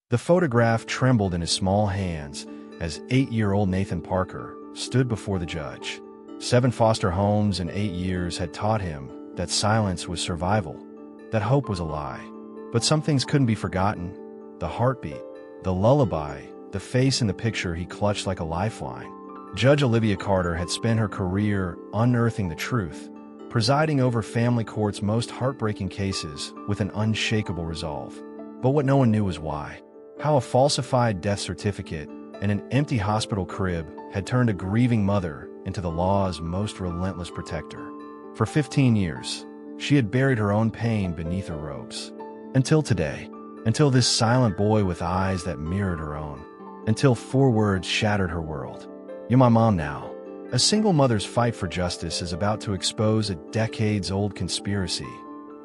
The photograph trembled in his small hands as 8-year-old Nathan Parker stood before the judge. 7 foster homes in 8 years had taught him that silence was survival, that hope was a lie. But some things couldn't be forgotten: the heartbeat, the lullaby, the face in the picture he clutched like a lifeline. Judge Olivia Carter had spent her career unearthing the truth, presiding over family court's most heartbreaking cases with an unshakable resolve. But what no one knew was why. How a falsified death certificate and an empty hospital crib had turned a grieving mother into the law's most relentless protector. For 15 years, she had buried her own pain beneath her robes. Until today, until this silent boy with eyes that mirrored her own, until 4 words shattered her world. "You're my mom now." A single mother's fight for justice is about to expose a decades-old conspiracy,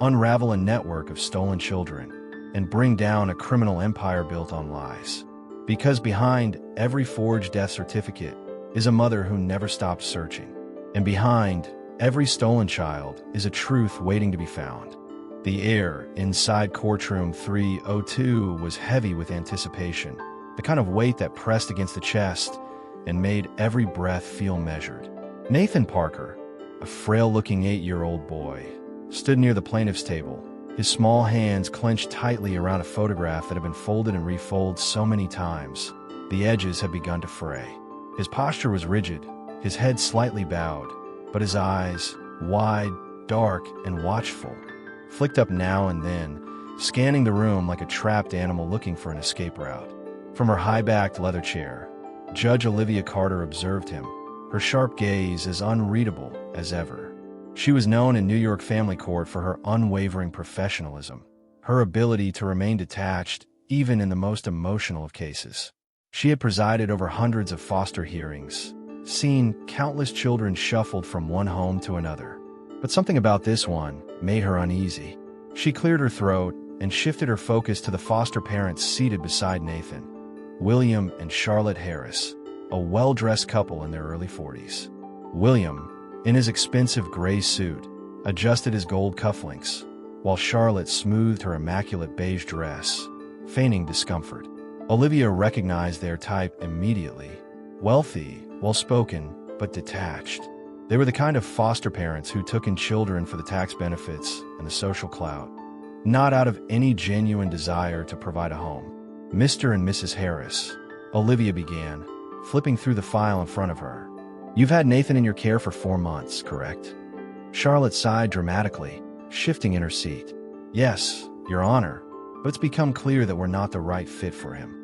unravel a network of stolen children, and bring down a criminal empire built on lies. Because behind every forged death certificate is a mother who never stopped searching. And behind every stolen child is a truth waiting to be found. The air inside Courtroom 302 was heavy with anticipation, the kind of weight that pressed against the chest and made every breath feel measured. Nathan Parker, a frail-looking 8-year-old boy, stood near the plaintiff's table, his small hands clenched tightly around a photograph that had been folded and refolded so many times, the edges had begun to fray. His posture was rigid, his head slightly bowed, but his eyes, wide, dark, and watchful, flicked up now and then, scanning the room like a trapped animal looking for an escape route. From her high-backed leather chair, Judge Olivia Carter observed him, her sharp gaze as unreadable as ever. She was known in New York family court for her unwavering professionalism, her ability to remain detached even in the most emotional of cases. She had presided over hundreds of foster hearings, seen countless children shuffled from one home to another. But something about this one made her uneasy. She cleared her throat and shifted her focus to the foster parents seated beside Nathan, William and Charlotte Harris, a well-dressed couple in their early 40s. William, in his expensive gray suit, adjusted his gold cufflinks, while Charlotte smoothed her immaculate beige dress, feigning discomfort. Olivia recognized their type immediately: wealthy, well-spoken, but detached. They were the kind of foster parents who took in children for the tax benefits and the social clout, not out of any genuine desire to provide a home. "Mr. and Mrs. Harris," Olivia began, flipping through the file in front of her. "You've had Nathan in your care for 4 months, correct?" Charlotte sighed dramatically, shifting in her seat. "Yes, Your Honor, but it's become clear that we're not the right fit for him."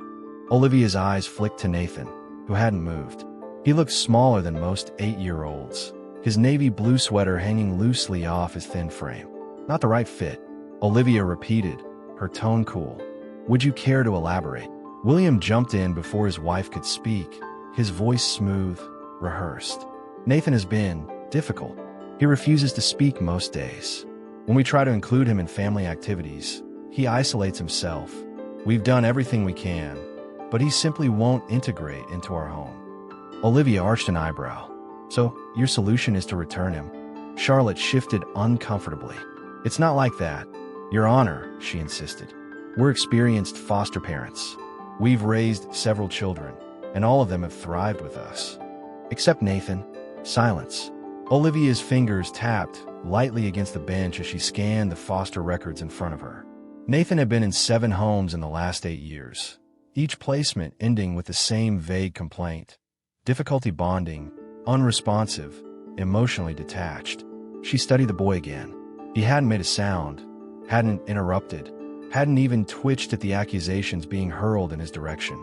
Olivia's eyes flicked to Nathan, who hadn't moved. He looked smaller than most 8-year-olds, his navy blue sweater hanging loosely off his thin frame. "Not the right fit," Olivia repeated, her tone cool. "Would you care to elaborate?" William jumped in before his wife could speak, his voice smooth, rehearsed. "Nathan has been difficult. He refuses to speak most days. When we try to include him in family activities, he isolates himself. We've done everything we can, but he simply won't integrate into our home." Olivia arched an eyebrow. "So, your solution is to return him?" Charlotte shifted uncomfortably. "It's not like that, Your Honor," she insisted. "We're experienced foster parents. We've raised several children, and all of them have thrived with us. Except Nathan." Silence. Olivia's fingers tapped lightly against the bench as she scanned the foster records in front of her. Nathan had been in 7 homes in the last 8 years, each placement ending with the same vague complaint: difficulty bonding, unresponsive, emotionally detached. She studied the boy again. He hadn't made a sound, hadn't interrupted, hadn't even twitched at the accusations being hurled in his direction.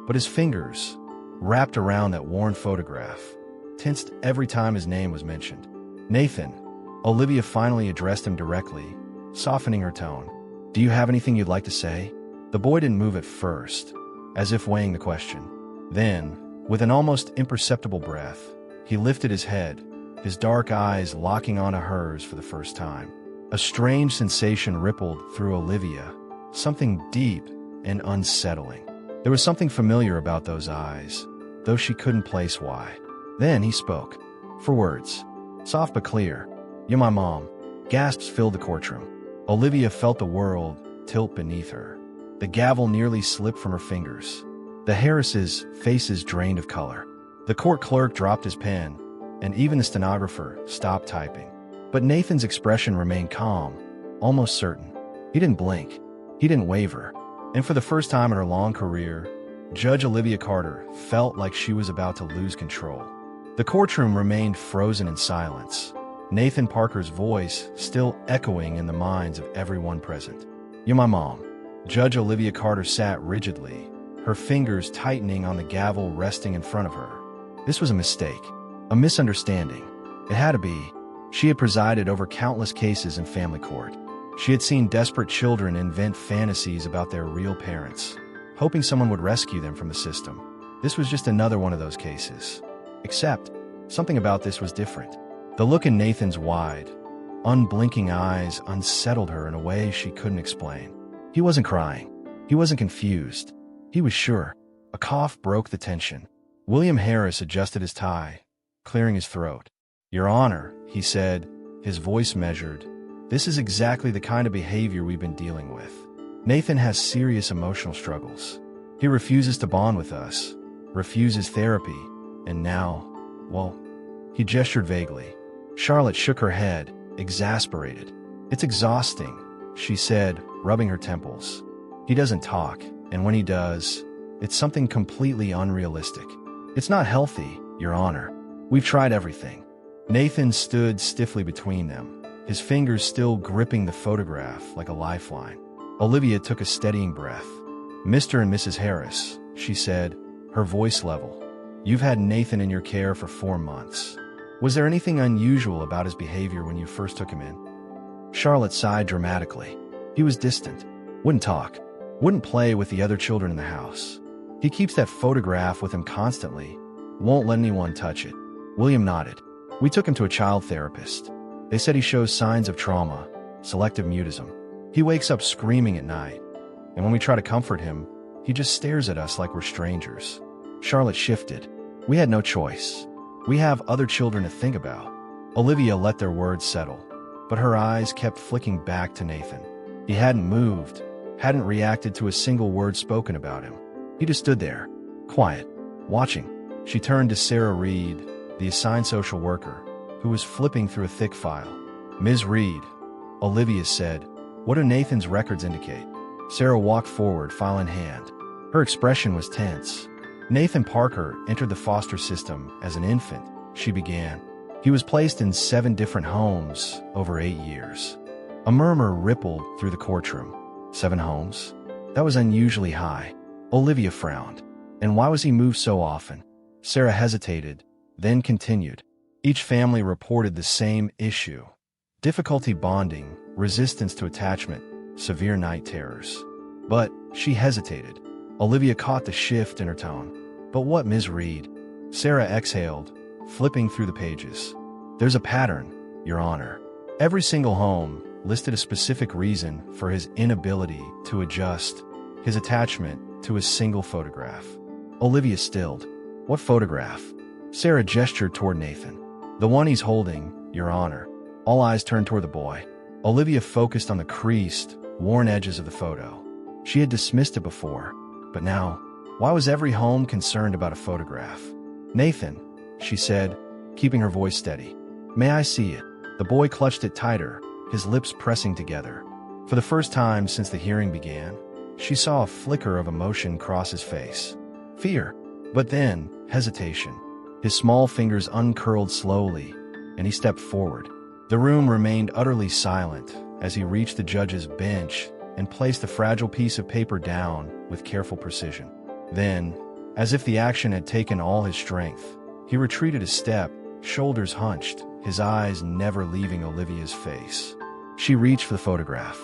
But his fingers, wrapped around that worn photograph, tensed every time his name was mentioned. "Nathan," Olivia finally addressed him directly, softening her tone. "Do you have anything you'd like to say?" The boy didn't move at first, as if weighing the question. Then, with an almost imperceptible breath, he lifted his head, his dark eyes locking onto hers for the first time. A strange sensation rippled through Olivia, something deep and unsettling. There was something familiar about those eyes, though she couldn't place why. Then he spoke. 4 words. Soft but clear. "You're my mom." Gasps filled the courtroom. Olivia felt the world tilt beneath her. The gavel nearly slipped from her fingers. The Harrises' faces drained of color. The court clerk dropped his pen, and even the stenographer stopped typing. But Nathan's expression remained calm, almost certain. He didn't blink. He didn't waver. And for the first time in her long career, Judge Olivia Carter felt like she was about to lose control. The courtroom remained frozen in silence, Nathan Parker's voice still echoing in the minds of everyone present. "You're my mom." Judge Olivia Carter sat rigidly, her fingers tightening on the gavel resting in front of her. This was a mistake, a misunderstanding. It had to be. She had presided over countless cases in family court. She had seen desperate children invent fantasies about their real parents, hoping someone would rescue them from the system. This was just another one of those cases. Except, something about this was different. The look in Nathan's wide, unblinking eyes unsettled her in a way she couldn't explain. He wasn't crying. He wasn't confused. He was sure. A cough broke the tension. William Harris adjusted his tie, clearing his throat. "Your Honor," he said, his voice measured, "this is exactly the kind of behavior we've been dealing with. Nathan has serious emotional struggles. He refuses to bond with us, refuses therapy, and now, well," he gestured vaguely. Charlotte shook her head, exasperated. "It's exhausting," she said, rubbing her temples. "He doesn't talk, and when he does, it's something completely unrealistic. It's not healthy, Your Honor. We've tried everything." Nathan stood stiffly between them, his fingers still gripping the photograph like a lifeline. Olivia took a steadying breath. "Mr. and Mrs. Harris," she said, her voice level. "You've had Nathan in your care for 4 months. Was there anything unusual about his behavior when you first took him in?" Charlotte sighed dramatically. "He was distant, wouldn't talk, wouldn't play with the other children in the house. He keeps that photograph with him constantly, won't let anyone touch it." William nodded. "We took him to a child therapist. They said he shows signs of trauma, selective mutism. He wakes up screaming at night, and when we try to comfort him, he just stares at us like we're strangers." Charlotte shifted. "We had no choice. We have other children to think about." Olivia let their words settle, but her eyes kept flicking back to Nathan. He hadn't moved, hadn't reacted to a single word spoken about him. He just stood there, quiet, watching. She turned to Sarah Reed, the assigned social worker, who was flipping through a thick file. "Ms. Reed," Olivia said, "what do Nathan's records indicate?" Sarah walked forward, file in hand. Her expression was tense. "Nathan Parker entered the foster system as an infant," she began. "He was placed in 7 different homes over 8 years." A murmur rippled through the courtroom. 7 homes? That was unusually high. Olivia frowned. "And why was he moved so often?" Sarah hesitated, then continued. "Each family reported the same issue. Difficulty bonding, resistance to attachment, severe night terrors." But she hesitated. Olivia caught the shift in her tone. "But what, Ms. Reed?" Sarah exhaled, flipping through the pages. "There's a pattern, Your Honor. Every single home listed a specific reason for his inability to adjust, his attachment to a single photograph." Olivia stilled. "What photograph?" Sarah gestured toward Nathan. "The one he's holding, Your Honor." All eyes turned toward the boy. Olivia focused on the creased, worn edges of the photo. She had dismissed it before, but now, why was every home concerned about a photograph? "Nathan," she said, keeping her voice steady. "May I see it?" The boy clutched it tighter, his lips pressing together. For the first time since the hearing began, she saw a flicker of emotion cross his face. Fear, but then hesitation. His small fingers uncurled slowly, and he stepped forward. The room remained utterly silent as he reached the judge's bench and placed the fragile piece of paper down with careful precision. Then, as if the action had taken all his strength, he retreated a step, shoulders hunched, his eyes never leaving Olivia's face. She reached for the photograph.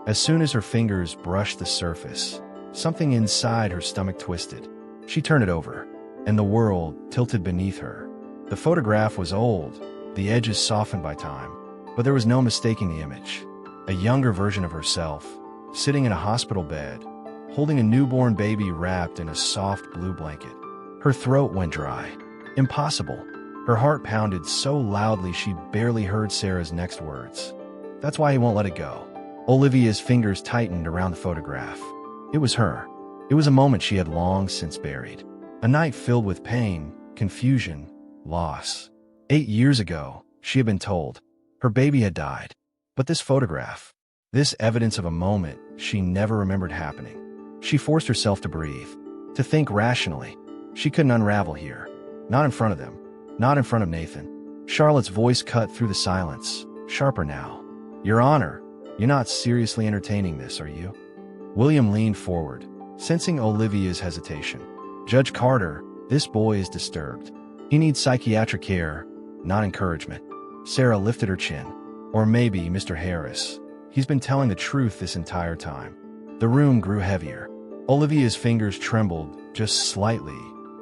As soon as her fingers brushed the surface, something inside her stomach twisted. She turned it over, and the world tilted beneath her. The photograph was old, the edges softened by time, but there was no mistaking the image. A younger version of herself, sitting in a hospital bed, holding a newborn baby wrapped in a soft blue blanket. Her throat went dry. Impossible. Her heart pounded so loudly she barely heard Sarah's next words. "That's why he won't let it go." Olivia's fingers tightened around the photograph. It was her. It was a moment she had long since buried. A night filled with pain, confusion, loss. 8 years ago, she had been told. Her baby had died. But this photograph, this evidence of a moment she never remembered happening. She forced herself to breathe, to think rationally. She couldn't unravel here. Not in front of them. Not in front of Nathan. Charlotte's voice cut through the silence, sharper now. Your Honor, you're not seriously entertaining this, are you? William leaned forward, sensing Olivia's hesitation. Judge Carter, this boy is disturbed. He needs psychiatric care, not encouragement. Sarah lifted her chin. Or maybe, Mr. Harris, he's been telling the truth this entire time. The room grew heavier. Olivia's fingers trembled just slightly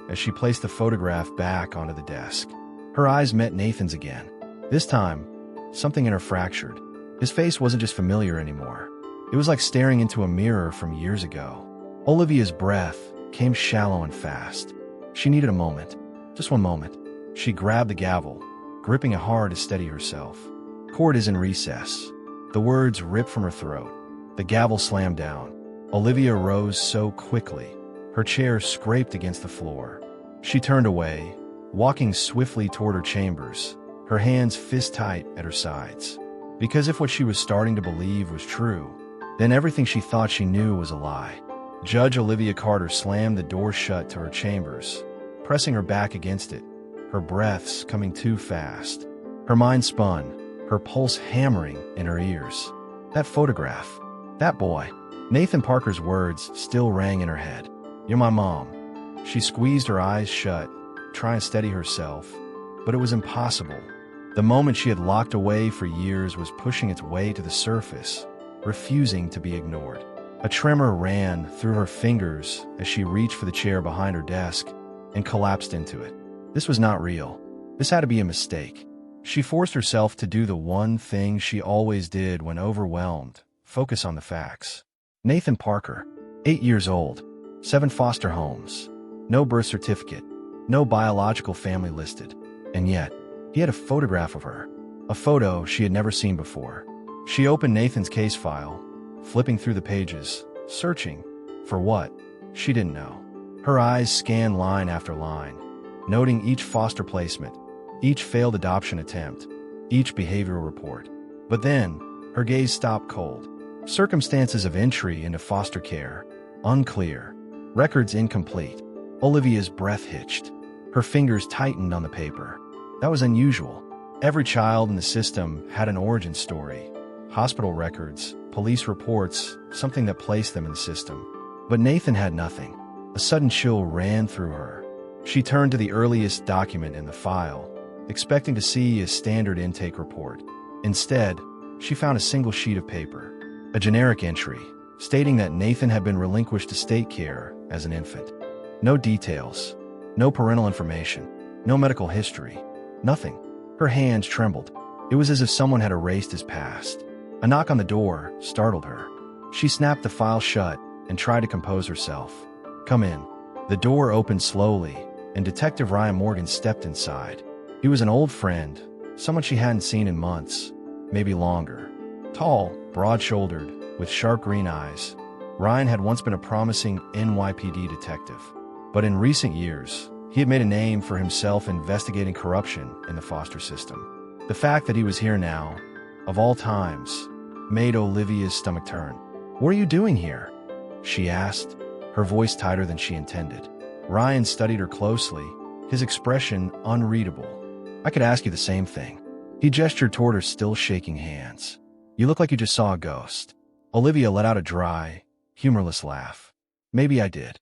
as she placed the photograph back onto the desk. Her eyes met Nathan's again. This time, something in her fractured. His face wasn't just familiar anymore. It was like staring into a mirror from years ago. Olivia's breath came shallow and fast. She needed a moment. Just one moment. She grabbed the gavel, gripping it hard to steady herself. Court is in recess. The words ripped from her throat. The gavel slammed down. Olivia rose so quickly. Her chair scraped against the floor. She turned away, walking swiftly toward her chambers, her hands fist-tight at her sides. Because if what she was starting to believe was true, then everything she thought she knew was a lie. Judge Olivia Carter slammed the door shut to her chambers, pressing her back against it, her breaths coming too fast. Her mind spun, her pulse hammering in her ears. That photograph, that boy. Nathan Parker's words still rang in her head. You're my mom. She squeezed her eyes shut, trying to steady herself, but it was impossible. The moment she had locked away for years was pushing its way to the surface, refusing to be ignored. A tremor ran through her fingers as she reached for the chair behind her desk and collapsed into it. This was not real. This had to be a mistake. She forced herself to do the one thing she always did when overwhelmed, focus on the facts. Nathan Parker, 8 years old, 7 foster homes, no birth certificate, no biological family listed. And yet, he had a photograph of her, a photo she had never seen before. She opened Nathan's case file, flipping through the pages, searching for what? She didn't know. Her eyes scanned line after line, noting each foster placement, each failed adoption attempt, each behavioral report. But then, her gaze stopped cold. Circumstances of entry into foster care, unclear. Records incomplete. Olivia's breath hitched. Her fingers tightened on the paper. That was unusual. Every child in the system had an origin story. Hospital records, police reports, something that placed them in the system. But Nathan had nothing. A sudden chill ran through her. She turned to the earliest document in the file, expecting to see a standard intake report. Instead, she found a single sheet of paper, a generic entry, stating that Nathan had been relinquished to state care as an infant. No details, no parental information, no medical history, nothing. Her hands trembled. It was as if someone had erased his past. A knock on the door startled her. She snapped the file shut and tried to compose herself. Come in. The door opened slowly, and Detective Ryan Morgan stepped inside. He was an old friend, someone she hadn't seen in months, maybe longer. Tall, broad-shouldered, with sharp green eyes, Ryan had once been a promising NYPD detective. But in recent years, he had made a name for himself investigating corruption in the foster system. The fact that he was here now, of all times, made Olivia's stomach turn. What are you doing here? She asked, her voice tighter than she intended. Ryan studied her closely, his expression unreadable. I could ask you the same thing. He gestured toward her still shaking hands. You look like you just saw a ghost. Olivia let out a dry, humorless laugh. Maybe I did.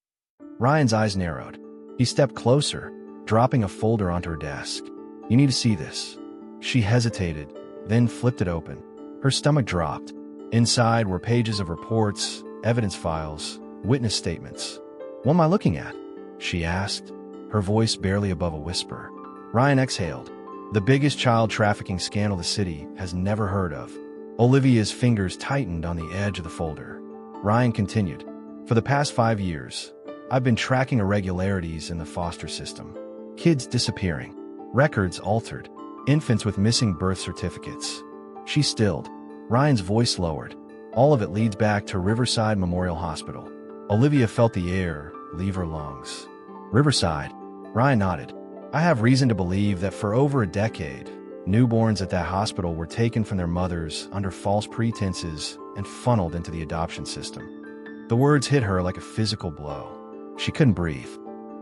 Ryan's eyes narrowed. He stepped closer, dropping a folder onto her desk. You need to see this. She hesitated, then flipped it open. Her stomach dropped. Inside were pages of reports, evidence files, witness statements. What am I looking at? She asked, her voice barely above a whisper. Ryan exhaled. The biggest child trafficking scandal the city has never heard of. Olivia's fingers tightened on the edge of the folder. Ryan continued. For the past 5 years, I've been tracking irregularities in the foster system. Kids disappearing, records altered, infants with missing birth certificates. She stilled. Ryan's voice lowered. All of it leads back to Riverside Memorial Hospital. Olivia felt the air leave her lungs. Riverside. Ryan nodded. I have reason to believe that for over a decade, newborns at that hospital were taken from their mothers under false pretenses and funneled into the adoption system. The words hit her like a physical blow. She couldn't breathe.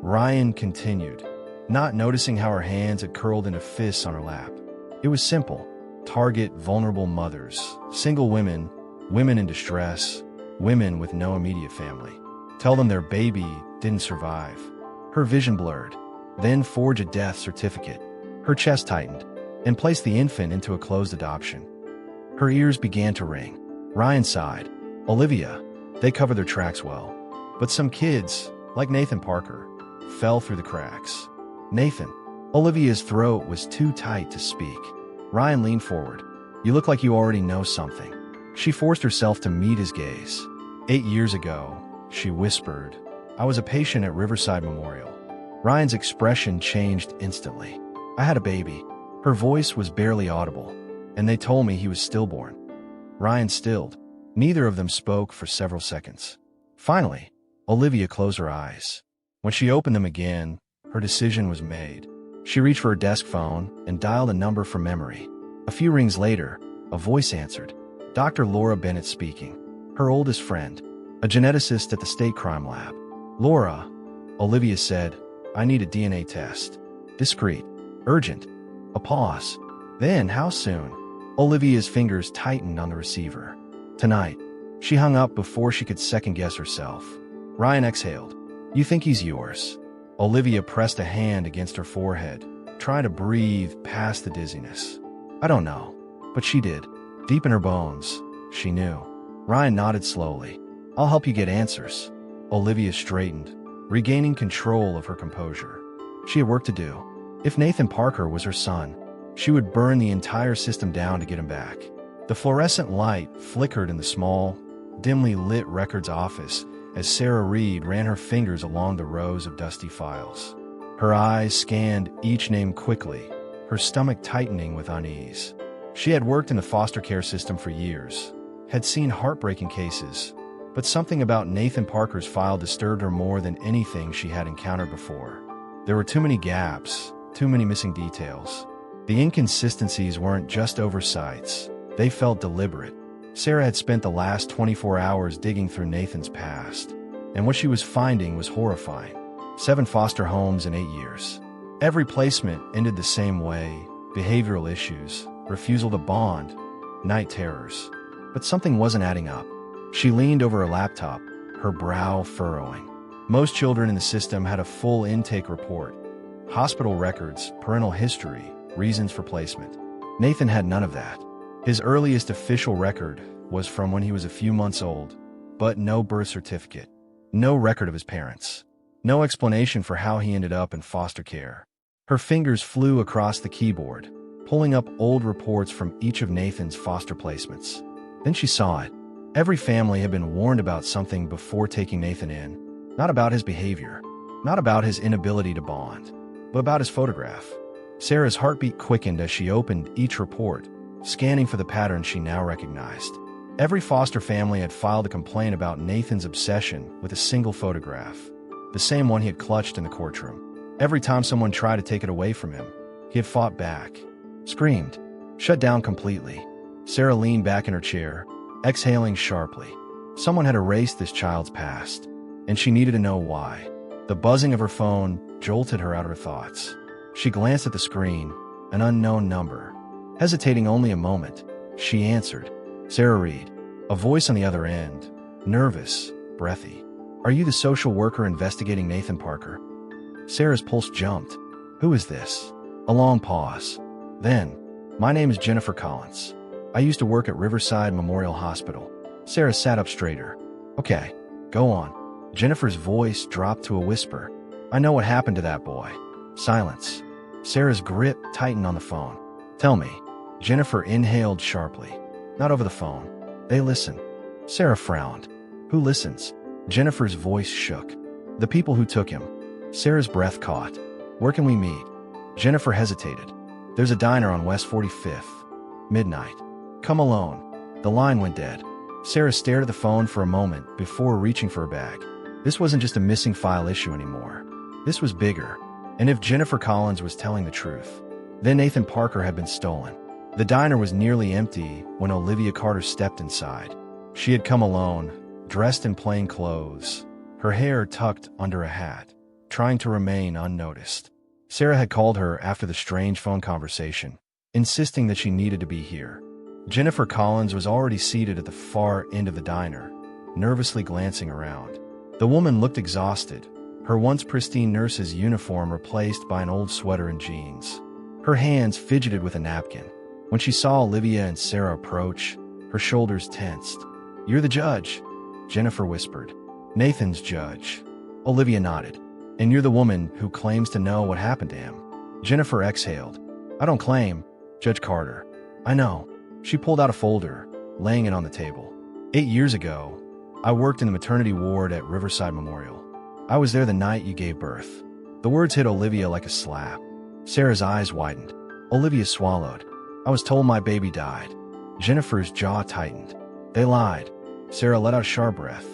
Ryan continued, not noticing how her hands had curled into fists on her lap. It was simple. Target vulnerable mothers, single women, women in distress, women with no immediate family. Tell them their baby didn't survive. Her vision blurred. Then forge a death certificate. Her chest tightened and placed the infant into a closed adoption. Her ears began to ring. Ryan sighed. Olivia, they covered their tracks well. But some kids, like Nathan Parker, fell through the cracks. Nathan. Olivia's throat was too tight to speak. Ryan leaned forward. You look like you already know something. She forced herself to meet his gaze. 8 years ago, she whispered, I was a patient at Riverside Memorial. Ryan's expression changed instantly. I had a baby. Her voice was barely audible, and they told me he was stillborn. Ryan stilled. Neither of them spoke for several seconds. Finally, Olivia closed her eyes. When she opened them again, her decision was made. She reached for her desk phone and dialed a number from memory. A few rings later, a voice answered. Dr. Laura Bennett speaking. Her oldest friend, a geneticist at the state crime lab. Laura, Olivia said, I need a DNA test. Discreet. Urgent. A pause. Then, how soon? Olivia's fingers tightened on the receiver. Tonight. She hung up before she could second-guess herself. Ryan exhaled. You think he's yours? Olivia pressed a hand against her forehead, trying to breathe past the dizziness. I don't know. But she did. Deep in her bones, she knew. Ryan nodded slowly. I'll help you get answers. Olivia straightened, regaining control of her composure. She had work to do. If Nathan Parker was her son, she would burn the entire system down to get him back. The fluorescent light flickered in the small, dimly lit records office as Sarah Reed ran her fingers along the rows of dusty files. Her eyes scanned each name quickly, her stomach tightening with unease. She had worked in the foster care system for years, had seen heartbreaking cases, but something about Nathan Parker's file disturbed her more than anything she had encountered before. There were too many gaps, too many missing details. The inconsistencies weren't just oversights, they felt deliberate. Sarah had spent the last 24 hours digging through Nathan's past, and what she was finding was horrifying. 7 foster homes in 8 years. Every placement ended the same way: behavioral issues, refusal to bond, night terrors. But something wasn't adding up. She leaned over her laptop, her brow furrowing. Most children in the system had a full intake report. Hospital records, parental history, reasons for placement. Nathan had none of that. His earliest official record was from when he was a few months old, but no birth certificate, no record of his parents, no explanation for how he ended up in foster care. Her fingers flew across the keyboard, pulling up old reports from each of Nathan's foster placements. Then she saw it. Every family had been warned about something before taking Nathan in. Not about his behavior, not about his inability to bond, but about his photograph. Sarah's heartbeat quickened as she opened each report, scanning for the pattern she now recognized. Every foster family had filed a complaint about Nathan's obsession with a single photograph, the same one he had clutched in the courtroom. Every time someone tried to take it away from him, he had fought back, screamed, shut down completely. Sarah leaned back in her chair, exhaling sharply. Someone had erased this child's past, and she needed to know why. The buzzing of her phone jolted her out of her thoughts. She glanced at the screen, an unknown number. Hesitating only a moment, she answered. Sarah Reed. A voice on the other end, nervous, breathy. Are you the social worker investigating Nathan Parker? Sarah's pulse jumped. Who is this? A long pause. Then, my name is Jennifer Collins. I used to work at Riverside Memorial Hospital. Sarah sat up straighter. Okay, go on. Jennifer's voice dropped to a whisper. I know what happened to that boy. Silence. Sarah's grip tightened on the phone. Tell me. Jennifer inhaled sharply. Not over the phone. They listen. Sarah frowned. Who listens? Jennifer's voice shook. The people who took him. Sarah's breath caught. Where can we meet? Jennifer hesitated. There's a diner on West 45th. Midnight. Come alone. The line went dead. Sarah stared at the phone for a moment before reaching for her bag. This wasn't just a missing file issue anymore. This was bigger. And if Jennifer Collins was telling the truth, then Nathan Parker had been stolen. The diner was nearly empty when Olivia Carter stepped inside. She had come alone, dressed in plain clothes, her hair tucked under a hat, trying to remain unnoticed. Sarah had called her after the strange phone conversation, insisting that she needed to be here. Jennifer Collins was already seated at the far end of the diner, nervously glancing around. The woman looked exhausted, her once pristine nurse's uniform replaced by an old sweater and jeans. Her hands fidgeted with a napkin. When she saw Olivia and Sarah approach, her shoulders tensed. "You're the judge," Jennifer whispered. "Nathan's judge." Olivia nodded. "And you're the woman who claims to know what happened to him." Jennifer exhaled. "I don't claim, Judge Carter. I know." She pulled out a folder, laying it on the table. 8 years ago, I worked in the maternity ward at Riverside Memorial. I was there the night you gave birth." The words hit Olivia like a slap. Sarah's eyes widened. Olivia swallowed. "I was told my baby died." Jennifer's jaw tightened. "They lied." Sarah let out a sharp breath.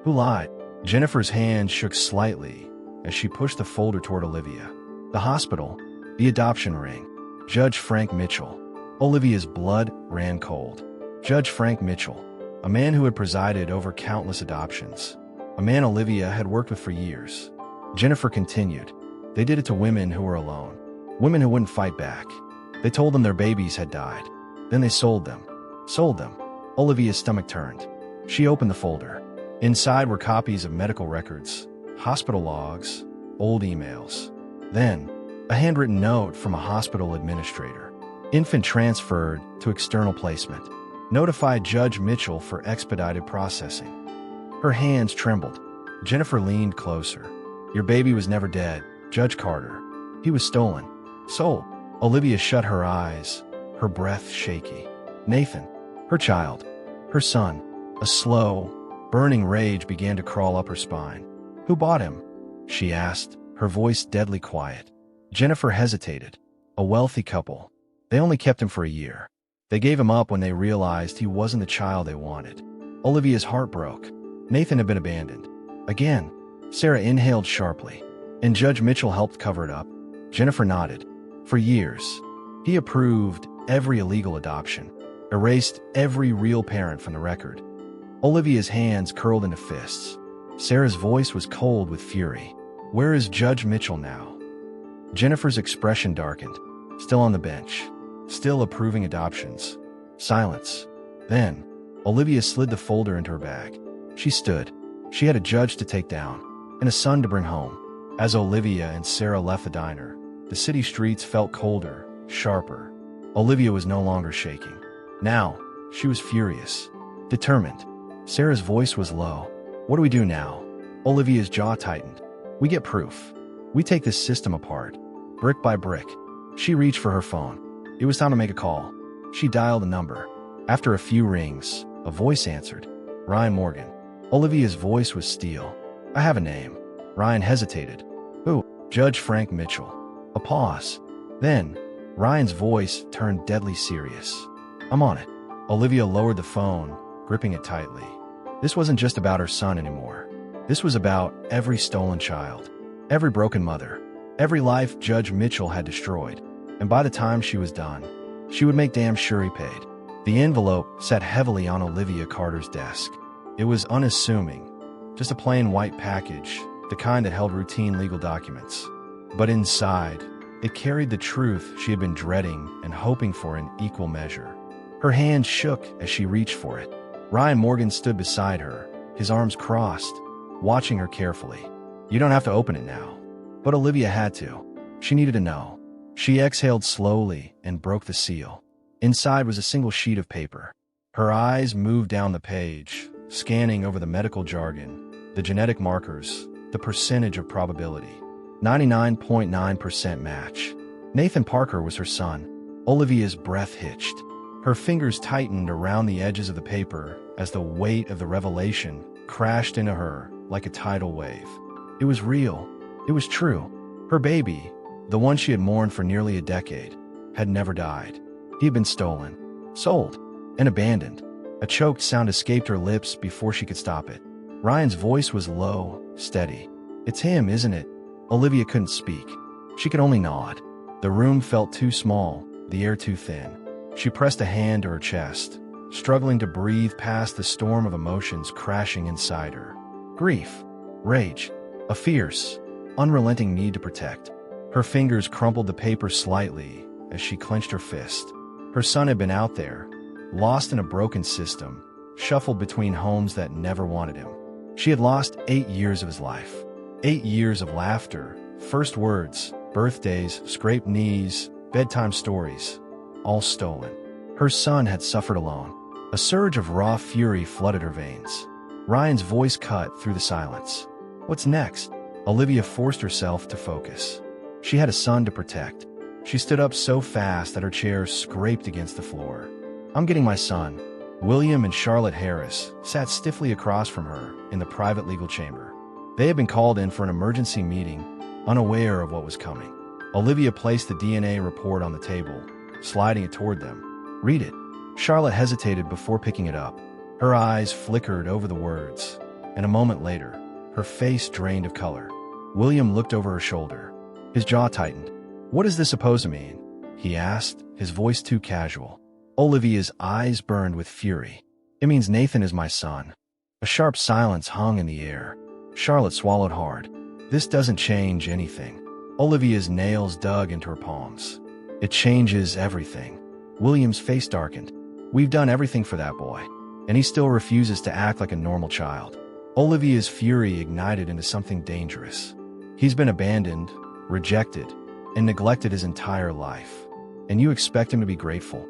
"Who lied?" Jennifer's hand shook slightly as she pushed the folder toward Olivia. "The hospital, the adoption ring, Judge Frank Mitchell." Olivia's blood ran cold. Judge Frank Mitchell, a man who had presided over countless adoptions, a man Olivia had worked with for years. Jennifer continued. "They did it to women who were alone, women who wouldn't fight back. They told them their babies had died. Then they sold them. Sold them." Olivia's stomach turned. She opened the folder. Inside were copies of medical records, hospital logs, old emails. Then, a handwritten note from a hospital administrator. "Infant transferred to external placement. Notified Judge Mitchell for expedited processing." Her hands trembled. Jennifer leaned closer. "Your baby was never dead, Judge Carter. He was stolen. Sold." Olivia shut her eyes, her breath shaky. "Nathan, her child, her son." A slow, burning rage began to crawl up her spine. "Who bought him?" she asked, her voice deadly quiet. Jennifer hesitated. "A wealthy couple. They only kept him for a year. They gave him up when they realized he wasn't the child they wanted." Olivia's heart broke. Nathan had been abandoned. Again. Sarah inhaled sharply. "And Judge Mitchell helped cover it up?" Jennifer nodded. "For years. He approved every illegal adoption, erased every real parent from the record." Olivia's hands curled into fists. Sarah's voice was cold with fury. "Where is Judge Mitchell now?" Jennifer's expression darkened. "Still on the bench. Still approving adoptions." Silence. Then, Olivia slid the folder into her bag. She stood. She had a judge to take down, and a son to bring home. As Olivia and Sarah left the diner, the city streets felt colder, sharper. Olivia was no longer shaking. Now, she was furious, determined. Sarah's voice was low. "What do we do now?" Olivia's jaw tightened. "We get proof. We take this system apart, brick by brick." She reached for her phone. It was time to make a call. She dialed a number. After a few rings, a voice answered. "Ryan Morgan." Olivia's voice was steel. "I have a name." Ryan hesitated. "Who?" "Judge Frank Mitchell." A pause. Then, Ryan's voice turned deadly serious. "I'm on it." Olivia lowered the phone, gripping it tightly. This wasn't just about her son anymore. This was about every stolen child, every broken mother, every life Judge Mitchell had destroyed. And by the time she was done, she would make damn sure he paid. The envelope sat heavily on Olivia Carter's desk. It was unassuming, just a plain white package, the kind that held routine legal documents. But inside, it carried the truth she had been dreading and hoping for in equal measure. Her hand shook as she reached for it. Ryan Morgan stood beside her, his arms crossed, watching her carefully. "You don't have to open it now." But Olivia had to. She needed to know. She exhaled slowly and broke the seal. Inside was a single sheet of paper. Her eyes moved down the page, scanning over the medical jargon, the genetic markers, the percentage of probability. 99.9% match. Nathan Parker was her son. Olivia's breath hitched. Her fingers tightened around the edges of the paper as the weight of the revelation crashed into her like a tidal wave. It was real. It was true. Her baby, the one she had mourned for nearly a decade, had never died. He had been stolen, sold, and abandoned. A choked sound escaped her lips before she could stop it. Ryan's voice was low, steady. "It's him, isn't it?" Olivia couldn't speak. She could only nod. The room felt too small, the air too thin. She pressed a hand to her chest, struggling to breathe past the storm of emotions crashing inside her. Grief, rage, a fierce, unrelenting need to protect. Her fingers crumpled the paper slightly as she clenched her fist. Her son had been out there, lost in a broken system, shuffled between homes that never wanted him. She had lost 8 years of his life. 8 years of laughter, first words, birthdays, scraped knees, bedtime stories, all stolen. Her son had suffered alone. A surge of raw fury flooded her veins. Ryan's voice cut through the silence. "What's next?" Olivia forced herself to focus. She had a son to protect. She stood up so fast that her chair scraped against the floor. "I'm getting my son." William and Charlotte Harris sat stiffly across from her in the private legal chamber. They had been called in for an emergency meeting, unaware of what was coming. Olivia placed the DNA report on the table, sliding it toward them. "Read it." Charlotte hesitated before picking it up. Her eyes flickered over the words, and a moment later, her face drained of color. William looked over her shoulder. His jaw tightened. "What is this supposed to mean?" he asked, his voice too casual. Olivia's eyes burned with fury. "It means Nathan is my son." A sharp silence hung in the air. Charlotte swallowed hard. "This doesn't change anything." Olivia's nails dug into her palms. "It changes everything." William's face darkened. "We've done everything for that boy, and he still refuses to act like a normal child." Olivia's fury ignited into something dangerous. He's been abandoned, rejected, and neglected his entire life. And you expect him to be grateful?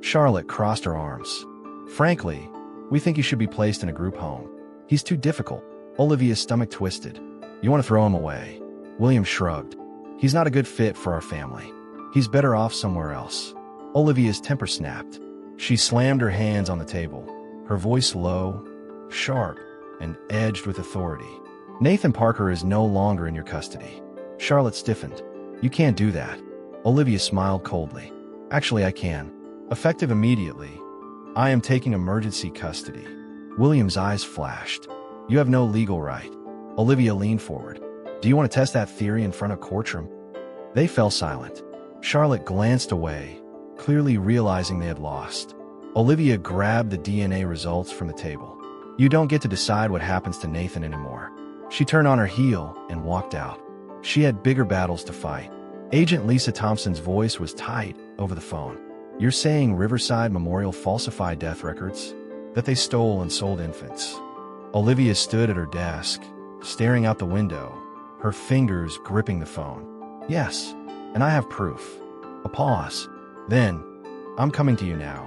Charlotte crossed her arms. "Frankly, we think he should be placed in a group home. He's too difficult." Olivia's stomach twisted. "You want to throw him away?" William shrugged. "He's not a good fit for our family. He's better off somewhere else." Olivia's temper snapped. She slammed her hands on the table, her voice low, sharp, and edged with authority. "Nathan Parker is no longer in your custody." Charlotte stiffened. "You can't do that." Olivia smiled coldly. "Actually, I can. Effective immediately. I am taking emergency custody." William's eyes flashed. "You have no legal right." Olivia leaned forward. "Do you want to test that theory in front of Courtroom?" They fell silent. Charlotte glanced away, clearly realizing they had lost. Olivia grabbed the DNA results from the table. "You don't get to decide what happens to Nathan anymore." She turned on her heel and walked out. She had bigger battles to fight. Agent Lisa Thompson's voice was tight over the phone. "You're saying Riverside Memorial falsified death records? That they stole and sold infants?" Olivia stood at her desk, staring out the window, her fingers gripping the phone. "Yes, and I have proof." A pause. Then, "I'm coming to you now."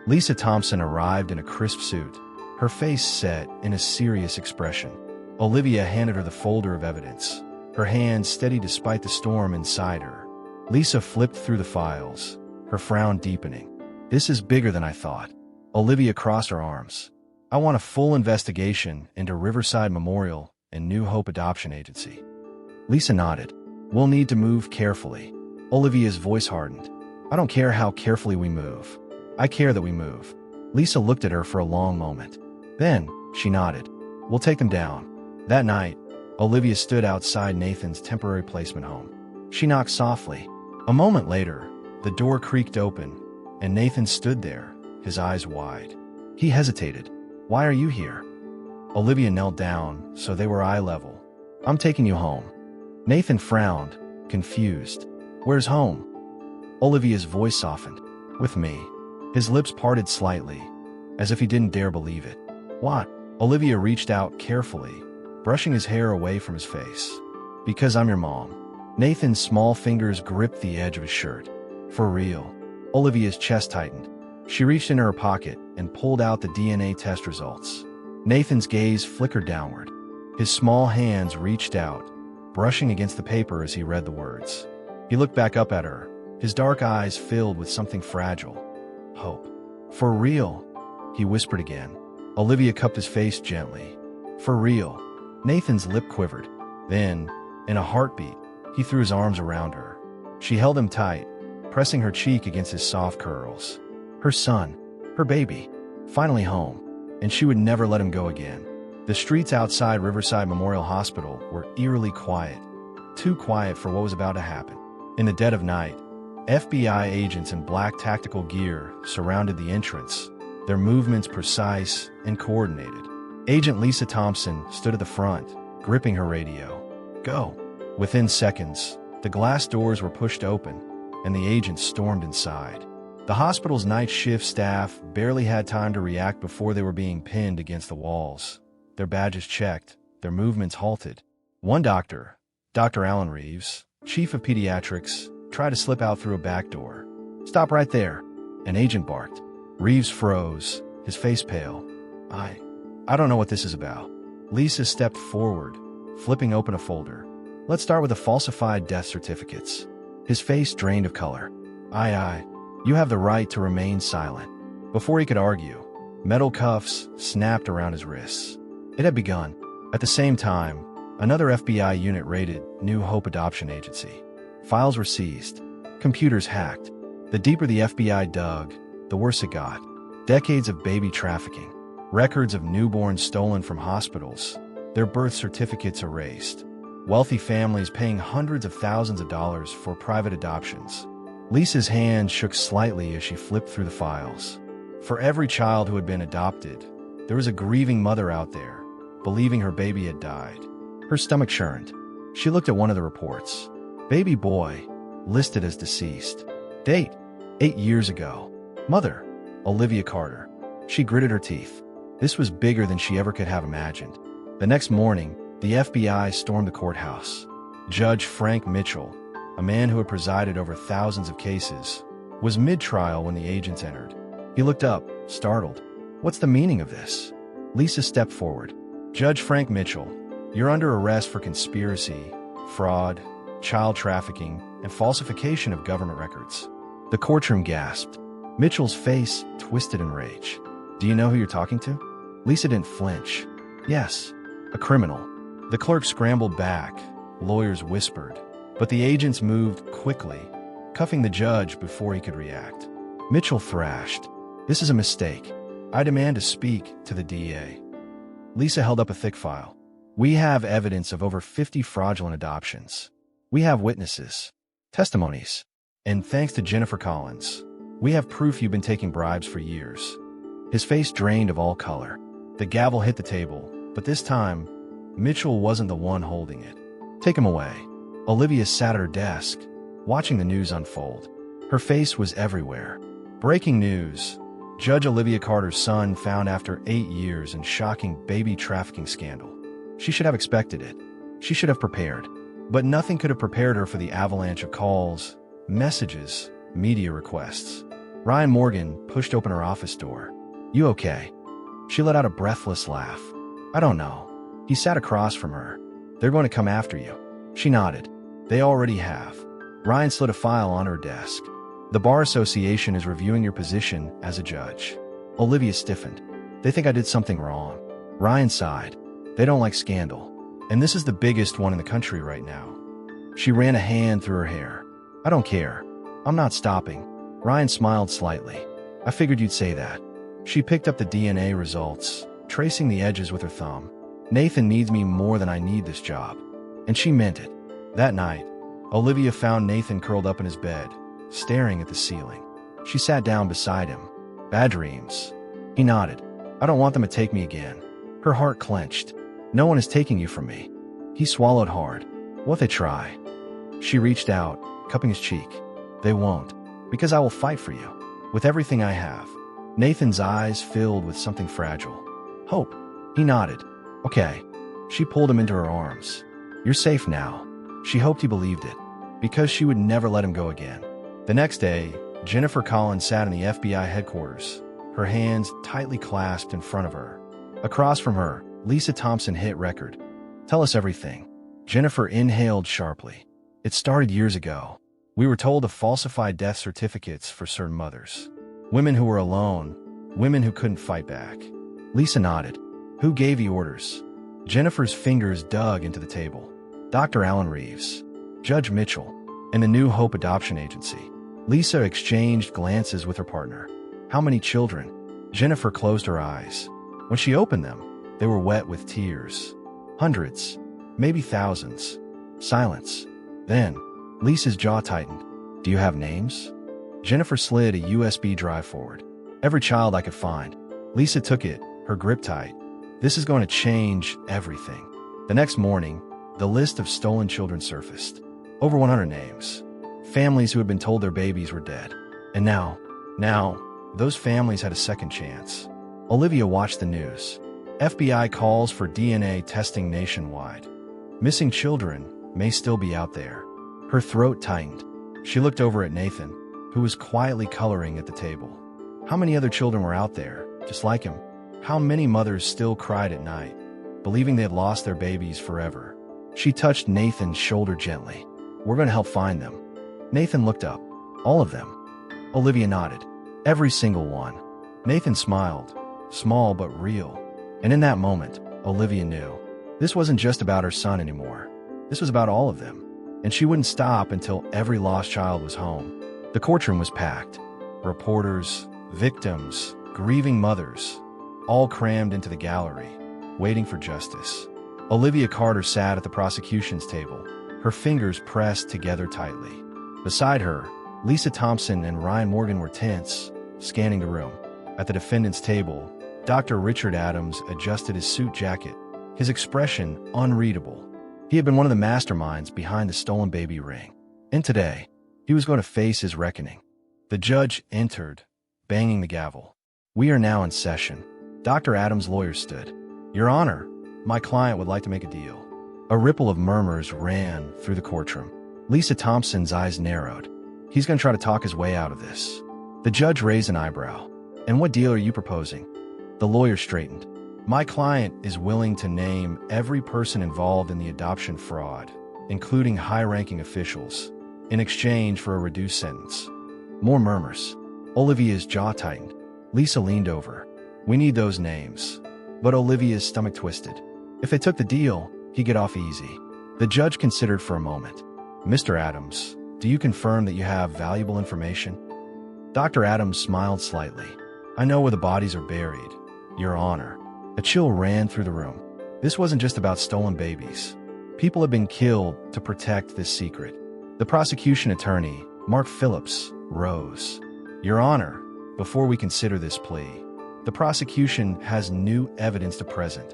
Lisa Thompson arrived in a crisp suit, her face set in a serious expression. Olivia handed her the folder of evidence, her hands steady despite the storm inside her. Lisa flipped through the files, her frown deepening. "This is bigger than I thought." Olivia crossed her arms. "I want a full investigation into Riverside Memorial and New Hope Adoption Agency." Lisa nodded. "We'll need to move carefully." Olivia's voice hardened. "I don't care how carefully we move. I care that we move." Lisa looked at her for a long moment. Then, she nodded. "We'll take them down." That night, Olivia stood outside Nathan's temporary placement home. She knocked softly. A moment later, the door creaked open, and Nathan stood there, his eyes wide. He hesitated. "Why are you here?" Olivia knelt down, so they were eye level. "I'm taking you home." Nathan frowned, confused. "Where's home?" Olivia's voice softened. "With me." His lips parted slightly, as if he didn't dare believe it. "What?" Olivia reached out carefully, brushing his hair away from his face. "Because I'm your mom." Nathan's small fingers gripped the edge of his shirt. "For real?" Olivia's chest tightened. She reached into her pocket and pulled out the DNA test results. Nathan's gaze flickered downward. His small hands reached out, brushing against the paper as he read the words. He looked back up at her, his dark eyes filled with something fragile. "Hope." "For real?" he whispered again. Olivia cupped his face gently. "For real." Nathan's lip quivered. Then, in a heartbeat, he threw his arms around her. She held him tight, pressing her cheek against his soft curls. Her son, her baby, finally home, and she would never let him go again. The streets outside Riverside Memorial Hospital were eerily quiet, too quiet for what was about to happen. In the dead of night, FBI agents in black tactical gear surrounded the entrance, their movements precise and coordinated. Agent Lisa Thompson stood at the front, gripping her radio. Go. Within seconds, the glass doors were pushed open, and the agents stormed inside. The hospital's night shift staff barely had time to react before they were being pinned against the walls. Their badges checked, their movements halted. One doctor, Dr. Alan Reeves, chief of pediatrics, tried to slip out through a back door. Stop right there, an agent barked. Reeves froze, his face pale. I don't know what this is about. Lisa stepped forward, flipping open a folder. Let's start with the falsified death certificates. His face drained of color. You have the right to remain silent. Before he could argue, metal cuffs snapped around his wrists. It had begun. At the same time, another FBI unit raided New Hope Adoption Agency. Files were seized, computers hacked. The deeper the FBI dug, the worse it got. Decades of baby trafficking, records of newborns stolen from hospitals, their birth certificates erased, wealthy families paying hundreds of thousands of dollars for private adoptions. Lisa's hand shook slightly as she flipped through the files. For every child who had been adopted, there was a grieving mother out there, believing her baby had died. Her stomach churned. She looked at one of the reports. Baby boy, listed as deceased. Date, 8 years ago. Mother, Olivia Carter. She gritted her teeth. This was bigger than she ever could have imagined. The next morning, the FBI stormed the courthouse. Judge Frank Mitchell, a man who had presided over thousands of cases, was mid-trial when the agents entered. He looked up, startled. What's the meaning of this? Lisa stepped forward. Judge Frank Mitchell, you're under arrest for conspiracy, fraud, child trafficking, and falsification of government records. The courtroom gasped. Mitchell's face twisted in rage. Do you know who you're talking to? Lisa didn't flinch. Yes, a criminal. The clerk scrambled back. Lawyers whispered. But the agents moved quickly, cuffing the judge before he could react. Mitchell thrashed. This is a mistake. I demand to speak to the DA. Lisa held up a thick file. We have evidence of over 50 fraudulent adoptions. We have witnesses, testimonies, and thanks to Jennifer Collins, we have proof you've been taking bribes for years. His face drained of all color. The gavel hit the table, but this time, Mitchell wasn't the one holding it. Take him away. Olivia sat at her desk, watching the news unfold. Her face was everywhere. Breaking news. Judge Olivia Carter's son found after 8 years in shocking baby trafficking scandal. She should have expected it. She should have prepared. But nothing could have prepared her for the avalanche of calls, messages, media requests. Ryan Morgan pushed open her office door. You okay? She let out a breathless laugh. I don't know. He sat across from her. They're going to come after you. She nodded. They already have. Ryan slid a file on her desk. The Bar Association is reviewing your position as a judge. Olivia stiffened. They think I did something wrong. Ryan sighed. They don't like scandal. And this is the biggest one in the country right now. She ran a hand through her hair. I don't care. I'm not stopping. Ryan smiled slightly. I figured you'd say that. She picked up the DNA results, tracing the edges with her thumb. Nathan needs me more than I need this job. And she meant it. That night, Olivia found Nathan curled up in his bed, staring at the ceiling. She sat down beside him. Bad dreams. He nodded. I don't want them to take me again. Her heart clenched. No one is taking you from me. He swallowed hard. What they try? She reached out, cupping his cheek. They won't, because I will fight for you, with everything I have. Nathan's eyes filled with something fragile. Hope. He nodded. Okay. She pulled him into her arms. You're safe now. She hoped he believed it, because she would never let him go again. The next day, Jennifer Collins sat in the FBI headquarters, her hands tightly clasped in front of her. Across from her, Lisa Thompson hit record. Tell us everything. Jennifer inhaled sharply. It started years ago. We were told of falsified death certificates for certain mothers. Women who were alone, women who couldn't fight back. Lisa nodded. Who gave you orders? Jennifer's fingers dug into the table. Dr. Alan Reeves, Judge Mitchell, and the New Hope Adoption Agency. Lisa exchanged glances with her partner. How many children? Jennifer closed her eyes. When she opened them, They were wet with tears. Hundreds, maybe thousands. Silence. Then, Lisa's jaw tightened. "Do you have names?" Jennifer slid a USB drive forward. "Every child I could find." Lisa took it, her grip tight. "This is going to change everything." The next morning, the list of stolen children surfaced. Over 100 names. Families who had been told their babies were dead. And now, those families had a second chance. Olivia watched the news. FBI calls for DNA testing nationwide. Missing children may still be out there. Her throat tightened. She looked over at Nathan, who was quietly coloring at the table. How many other children were out there, just like him? How many mothers still cried at night, believing they had lost their babies forever? She touched Nathan's shoulder gently. "We're going to help find them." Nathan looked up. "All of them?" Olivia nodded. "Every single one." Nathan smiled, small but real. And in that moment, Olivia knew. This wasn't just about her son anymore. This was about all of them. And she wouldn't stop until every lost child was home. The courtroom was packed. Reporters, victims, grieving mothers, all crammed into the gallery, waiting for justice. Olivia Carter sat at the prosecution's table, her fingers pressed together tightly. Beside her, Lisa Thompson and Ryan Morgan were tense, scanning the room. At the defendant's table, Dr. Richard Adams adjusted his suit jacket, his expression unreadable. He had been one of the masterminds behind the stolen baby ring. And today, he was going to face his reckoning. The judge entered, banging the gavel. "We are now in session." Dr. Adams' lawyer stood. "Your Honor, my client would like to make a deal." A ripple of murmurs ran through the courtroom. Lisa Thompson's eyes narrowed. "He's going to try to talk his way out of this." The judge raised an eyebrow. "And what deal are you proposing?" The lawyer straightened. "My client is willing to name every person involved in the adoption fraud, including high-ranking officials, in exchange for a reduced sentence." More murmurs. Olivia's jaw tightened. Lisa leaned over. "We need those names." But Olivia's stomach twisted. If they took the deal, he'd get off easy. The judge considered for a moment. "Mr. Adams, do you confirm that you have valuable information?" Dr. Adams smiled slightly. "I know where the bodies are buried, Your Honor." A chill ran through the room. This wasn't just about stolen babies. People had been killed to protect this secret. The prosecution attorney, Mark Phillips, rose. "Your Honor, before we consider this plea, the prosecution has new evidence to present."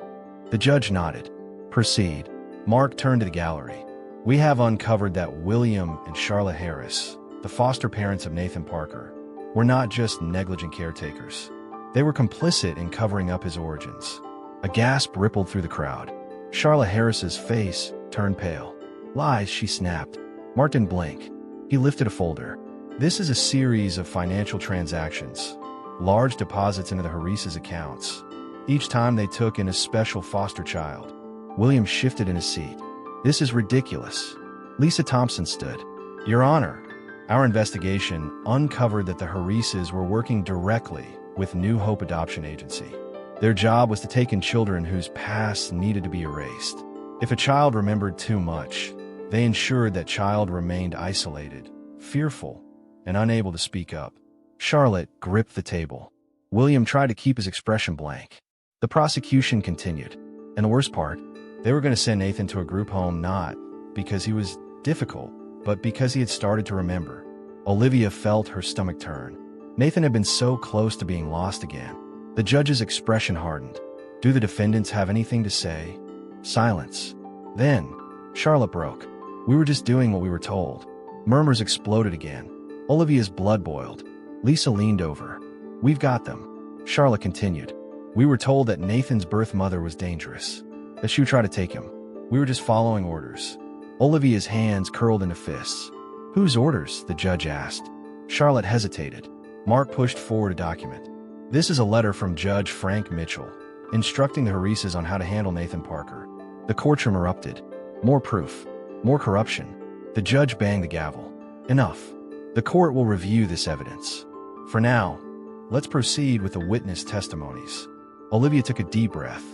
The judge nodded. "Proceed." Mark turned to the gallery. "We have uncovered that William and Charlotte Harris, the foster parents of Nathan Parker, were not just negligent caretakers. They were complicit in covering up his origins." A gasp rippled through the crowd. Charlotte Harris's face turned pale. "Lies," she snapped. Mark didn't blink. He lifted a folder. "This is a series of financial transactions, large deposits into the Harris's accounts. Each time they took in a special foster child." William shifted in his seat. "This is ridiculous." Lisa Thompson stood. "Your Honor, our investigation uncovered that the Harris's were working directly with New Hope Adoption Agency. Their job was to take in children whose pasts needed to be erased. If a child remembered too much, they ensured that child remained isolated, fearful, and unable to speak up." Charlotte gripped the table. William tried to keep his expression blank. The prosecution continued. And the worst part, they were going to send Nathan to a group home not because he was difficult, but because he had started to remember. Olivia felt her stomach turn. Nathan had been so close to being lost again. The judge's expression hardened. "Do the defendants have anything to say?" Silence. Then, Charlotte broke. "We were just doing what we were told." Murmurs exploded again. Olivia's blood boiled. Lisa leaned over. "We've got them." Charlotte continued. "We were told that Nathan's birth mother was dangerous, that she would try to take him. We were just following orders." Olivia's hands curled into fists. "Whose orders?" the judge asked. Charlotte hesitated. Mark pushed forward a document. "This is a letter from Judge Frank Mitchell, instructing the Harris's on how to handle Nathan Parker." The courtroom erupted. More proof. More corruption. The judge banged the gavel. "Enough. The court will review this evidence. For now, let's proceed with the witness testimonies." Olivia took a deep breath.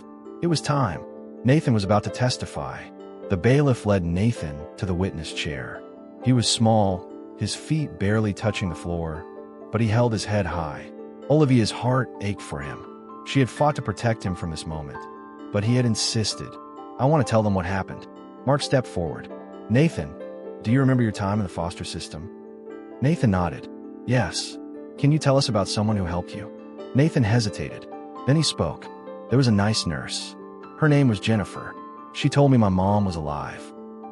It was time. Nathan was about to testify. The bailiff led Nathan to the witness chair. He was small, his feet barely touching the floor, but he held his head high. Olivia's heart ached for him. She had fought to protect him from this moment. but he had insisted. "I want to tell them what happened." Mark stepped forward. "Nathan, do you remember your time in the foster system?" Nathan nodded. "Yes. Can you tell us about someone who helped you?" Nathan hesitated. Then he spoke. "There was a nice nurse. Her name was Jennifer. She told me my mom was alive."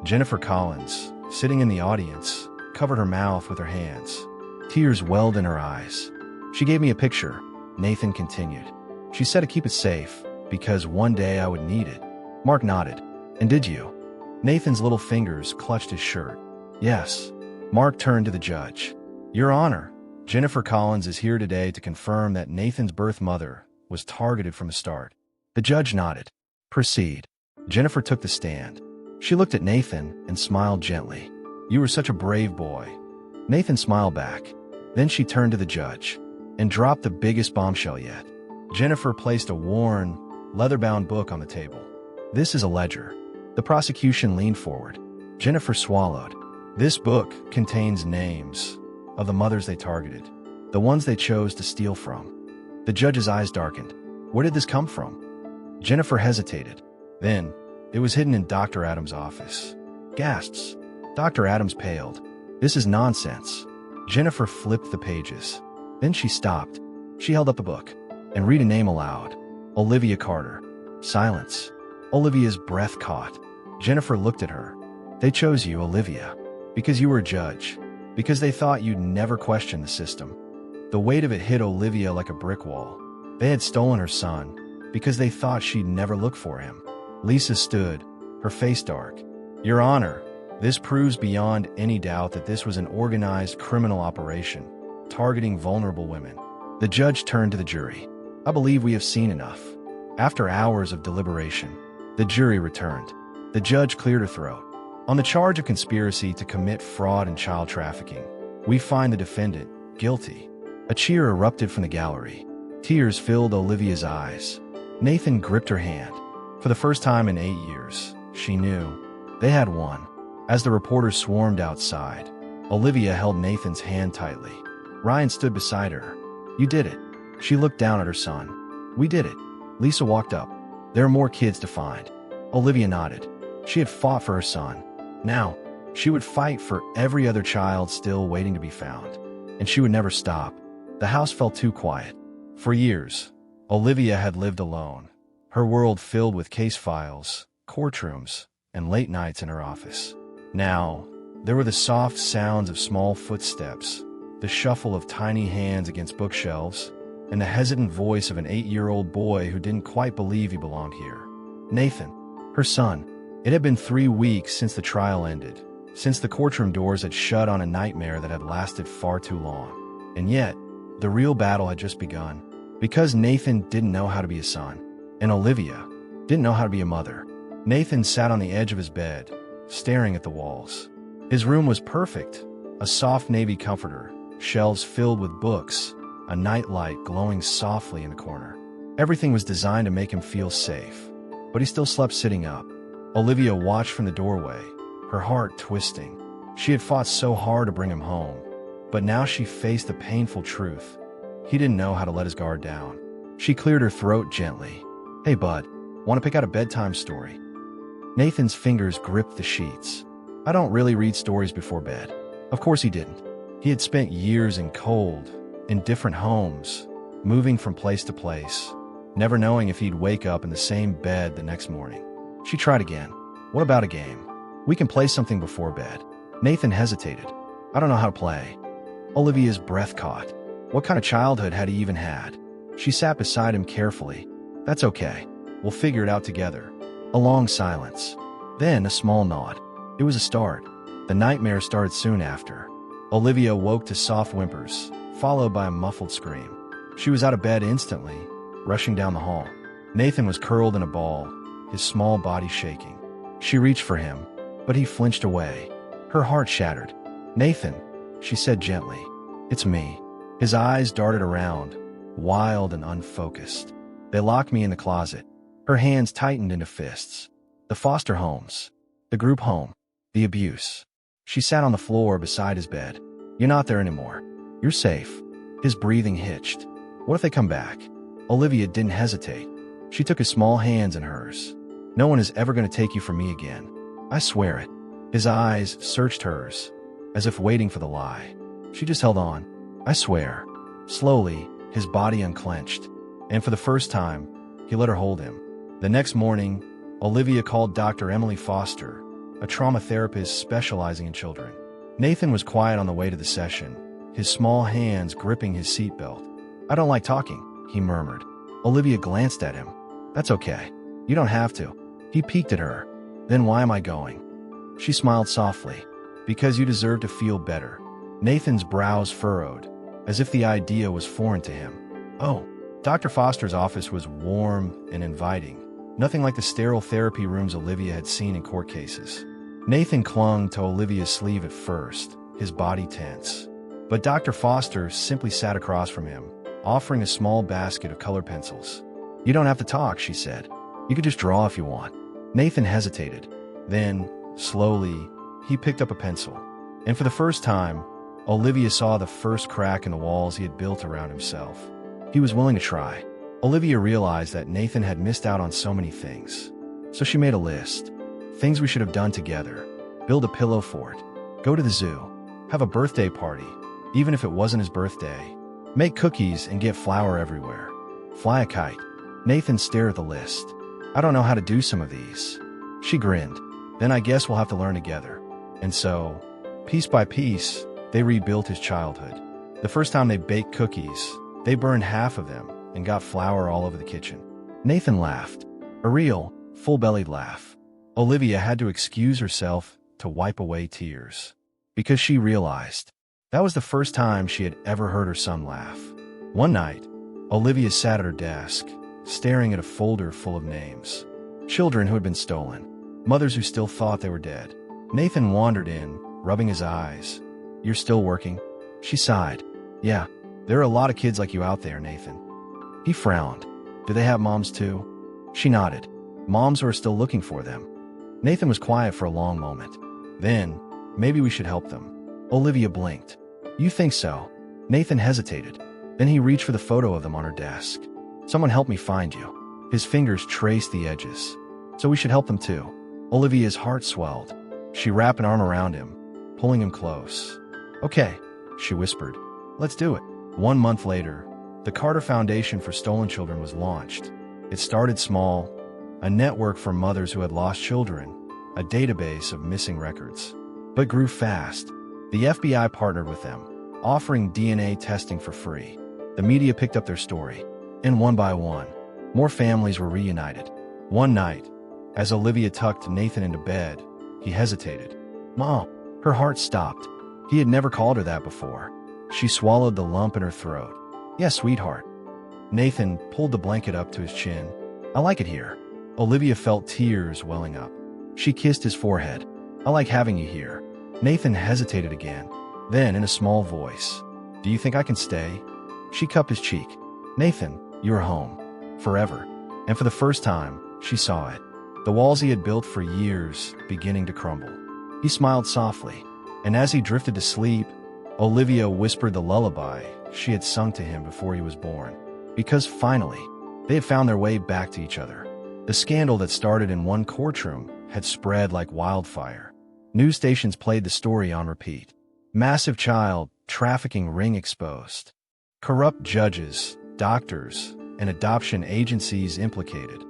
Jennifer Collins, sitting in the audience, covered her mouth with her hands. Tears welled in her eyes. "She gave me a picture," Nathan continued. "She said to keep it safe, because one day I would need it." Mark nodded. "And did you?" Nathan's little fingers clutched his shirt. "Yes." Mark turned to the judge. "Your Honor, Jennifer Collins is here today to confirm that Nathan's birth mother was targeted from the start." The judge nodded. "Proceed." Jennifer took the stand. She looked at Nathan and smiled gently. "You were such a brave boy." Nathan smiled back. Then she turned to the judge and dropped the biggest bombshell yet. Jennifer placed a worn, leather-bound book on the table. "This is a ledger." The prosecution leaned forward. Jennifer swallowed. "This book contains names of the mothers they targeted, the ones they chose to steal from." The judge's eyes darkened. "Where did this come from?" Jennifer hesitated. Then, it was hidden in Dr. Adams' office. Gasps. Dr. Adams paled. "This is nonsense." Jennifer flipped the pages. Then she stopped. She held up the book and read a name aloud. "Olivia Carter." Silence. Olivia's breath caught. Jennifer looked at her. "They chose you, Olivia, because you were a judge, because they thought you'd never question the system." The weight of it hit Olivia like a brick wall. They had stolen her son, because they thought she'd never look for him. Lisa stood, her face dark. "Your Honor, this proves beyond any doubt that this was an organized criminal operation, targeting vulnerable women." The judge turned to the jury. "I believe we have seen enough." After hours of deliberation, the jury returned. The judge cleared her throat. "On the charge of conspiracy to commit fraud and child trafficking, we find the defendant guilty." A cheer erupted from the gallery. Tears filled Olivia's eyes. Nathan gripped her hand. For the first time in 8 years, she knew. They had won. As the reporters swarmed outside, Olivia held Nathan's hand tightly. Ryan stood beside her. "You did it." She looked down at her son. "We did it." Lisa walked up. "There are more kids to find." Olivia nodded. She had fought for her son. Now, she would fight for every other child still waiting to be found. And she would never stop. The house felt too quiet. For years, Olivia had lived alone, her world filled with case files, courtrooms, and late nights in her office. Now, there were the soft sounds of small footsteps, the shuffle of tiny hands against bookshelves, and the hesitant voice of an 8-year-old boy who didn't quite believe he belonged here. Nathan, her son. It had been 3 weeks since the trial ended, since the courtroom doors had shut on a nightmare that had lasted far too long. And yet, the real battle had just begun. Because Nathan didn't know how to be a son, and Olivia didn't know how to be a mother. Nathan sat on the edge of his bed, staring at the walls. His room was perfect, a soft navy comforter, shelves filled with books, a nightlight glowing softly in the corner. Everything was designed to make him feel safe, but he still slept sitting up. Olivia watched from the doorway, her heart twisting. She had fought so hard to bring him home, but now she faced the painful truth. He didn't know how to let his guard down. She cleared her throat gently. "Hey, bud, want to pick out a bedtime story?" Nathan's fingers gripped the sheets. "I don't really read stories before bed." Of course he didn't. He had spent years in cold, in different homes, moving from place to place, never knowing if he'd wake up in the same bed the next morning. She tried again. "What about a game? We can play something before bed." Nathan hesitated. "I don't know how to play." Olivia's breath caught. What kind of childhood had he even had? She sat beside him carefully. "That's okay. We'll figure it out together." A long silence. Then a small nod. It was a start. The nightmare started soon after. Olivia woke to soft whimpers, followed by a muffled scream. She was out of bed instantly, rushing down the hall. Nathan was curled in a ball, his small body shaking. She reached for him, but he flinched away. Her heart shattered. "Nathan," she said gently. "It's me." His eyes darted around, wild and unfocused. "They locked me in the closet." Her hands tightened into fists. The foster homes, the group home, the abuse. She sat on the floor beside his bed. "You're not there anymore. You're safe." His breathing hitched. "What if they come back?" Olivia didn't hesitate. She took his small hands in hers. "No one is ever going to take you from me again. I swear it." His eyes searched hers, as if waiting for the lie. She just held on. "I swear." Slowly, his body unclenched, and for the first time, he let her hold him. The next morning, Olivia called Dr. Emily Foster, a trauma therapist specializing in children. Nathan was quiet on the way to the session, his small hands gripping his seatbelt. "I don't like talking," he murmured. Olivia glanced at him. "That's okay. You don't have to." He peeked at her. "Then why am I going?" She smiled softly. "Because you deserve to feel better." Nathan's brows furrowed, as if the idea was foreign to him. Oh, Dr. Foster's office was warm and inviting, nothing like the sterile therapy rooms Olivia had seen in court cases. Nathan clung to Olivia's sleeve at first, his body tense. But Dr. Foster simply sat across from him, offering a small basket of color pencils. "You don't have to talk," she said. "You could just draw if you want." Nathan hesitated. Then, slowly, he picked up a pencil. And for the first time, Olivia saw the first crack in the walls he had built around himself. He was willing to try. Olivia realized that Nathan had missed out on so many things. So she made a list. Things we should have done together. Build a pillow fort. Go to the zoo. Have a birthday party, even if it wasn't his birthday. Make cookies and get flour everywhere. Fly a kite. Nathan stared at the list. "I don't know how to do some of these." She grinned. "Then I guess we'll have to learn together." And so, piece by piece, they rebuilt his childhood. The first time they baked cookies, they burned half of them and got flour all over the kitchen. Nathan laughed. A real, full-bellied laugh. Olivia had to excuse herself to wipe away tears, because she realized that was the first time she had ever heard her son laugh. One night, Olivia sat at her desk, staring at a folder full of names. Children who had been stolen. Mothers who still thought they were dead. Nathan wandered in, rubbing his eyes. "You're still working?" She sighed. "Yeah, there are a lot of kids like you out there, Nathan." He frowned. "Do they have moms too?" She nodded. "Moms who are still looking for them." Nathan was quiet for a long moment. Then, "Maybe we should help them." Olivia blinked. "You think so?" Nathan hesitated. Then he reached for the photo of them on her desk. "Someone help me find you." His fingers traced the edges. "So we should help them too." Olivia's heart swelled. She wrapped an arm around him, pulling him close. "Okay," she whispered. "Let's do it." 1 month later, the Carter Foundation for Stolen Children was launched. It started small, a network for mothers who had lost children, a database of missing records. But grew fast. The FBI partnered with them, offering DNA testing for free. The media picked up their story. And one by one, more families were reunited. One night, as Olivia tucked Nathan into bed, he hesitated. "Mom." Her heart stopped. He had never called her that before. She swallowed the lump in her throat. "Yes, sweetheart." Nathan pulled the blanket up to his chin. "I like it here." Olivia felt tears welling up. She kissed his forehead. "I like having you here." Nathan hesitated again. Then, in a small voice, "Do you think I can stay?" She cupped his cheek. "Nathan, you're home. Forever." And for the first time, she saw it. The walls he had built for years beginning to crumble. He smiled softly. And as he drifted to sleep, Olivia whispered the lullaby she had sung to him before he was born. Because finally, they had found their way back to each other. The scandal that started in one courtroom had spread like wildfire. News stations played the story on repeat. Massive child trafficking ring exposed. Corrupt judges, doctors, and adoption agencies implicated.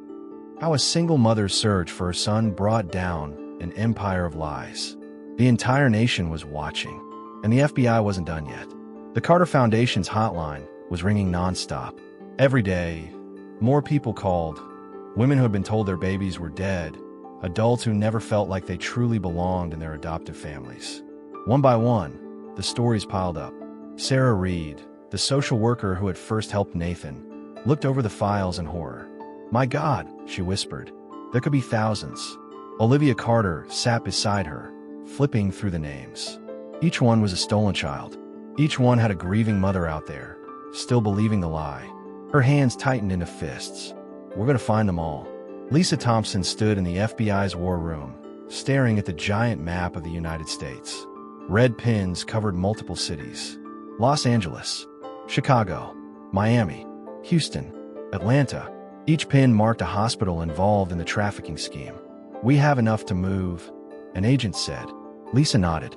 How a single mother's search for her son brought down an empire of lies. The entire nation was watching, and the FBI wasn't done yet. The Carter Foundation's hotline was ringing nonstop. Every day, more people called. Women who had been told their babies were dead, adults who never felt like they truly belonged in their adoptive families. One by one, the stories piled up. Sarah Reed, the social worker who had first helped Nathan, looked over the files in horror. "My God," she whispered. "There could be thousands." Olivia Carter sat beside her, flipping through the names. Each one was a stolen child. Each one had a grieving mother out there, still believing the lie. Her hands tightened into fists. "We're going to find them all." Lisa Thompson stood in the FBI's war room, staring at the giant map of the United States. Red pins covered multiple cities. Los Angeles, Chicago, Miami, Houston, Atlanta. Each pin marked a hospital involved in the trafficking scheme. "We have enough to move," an agent said. Lisa nodded.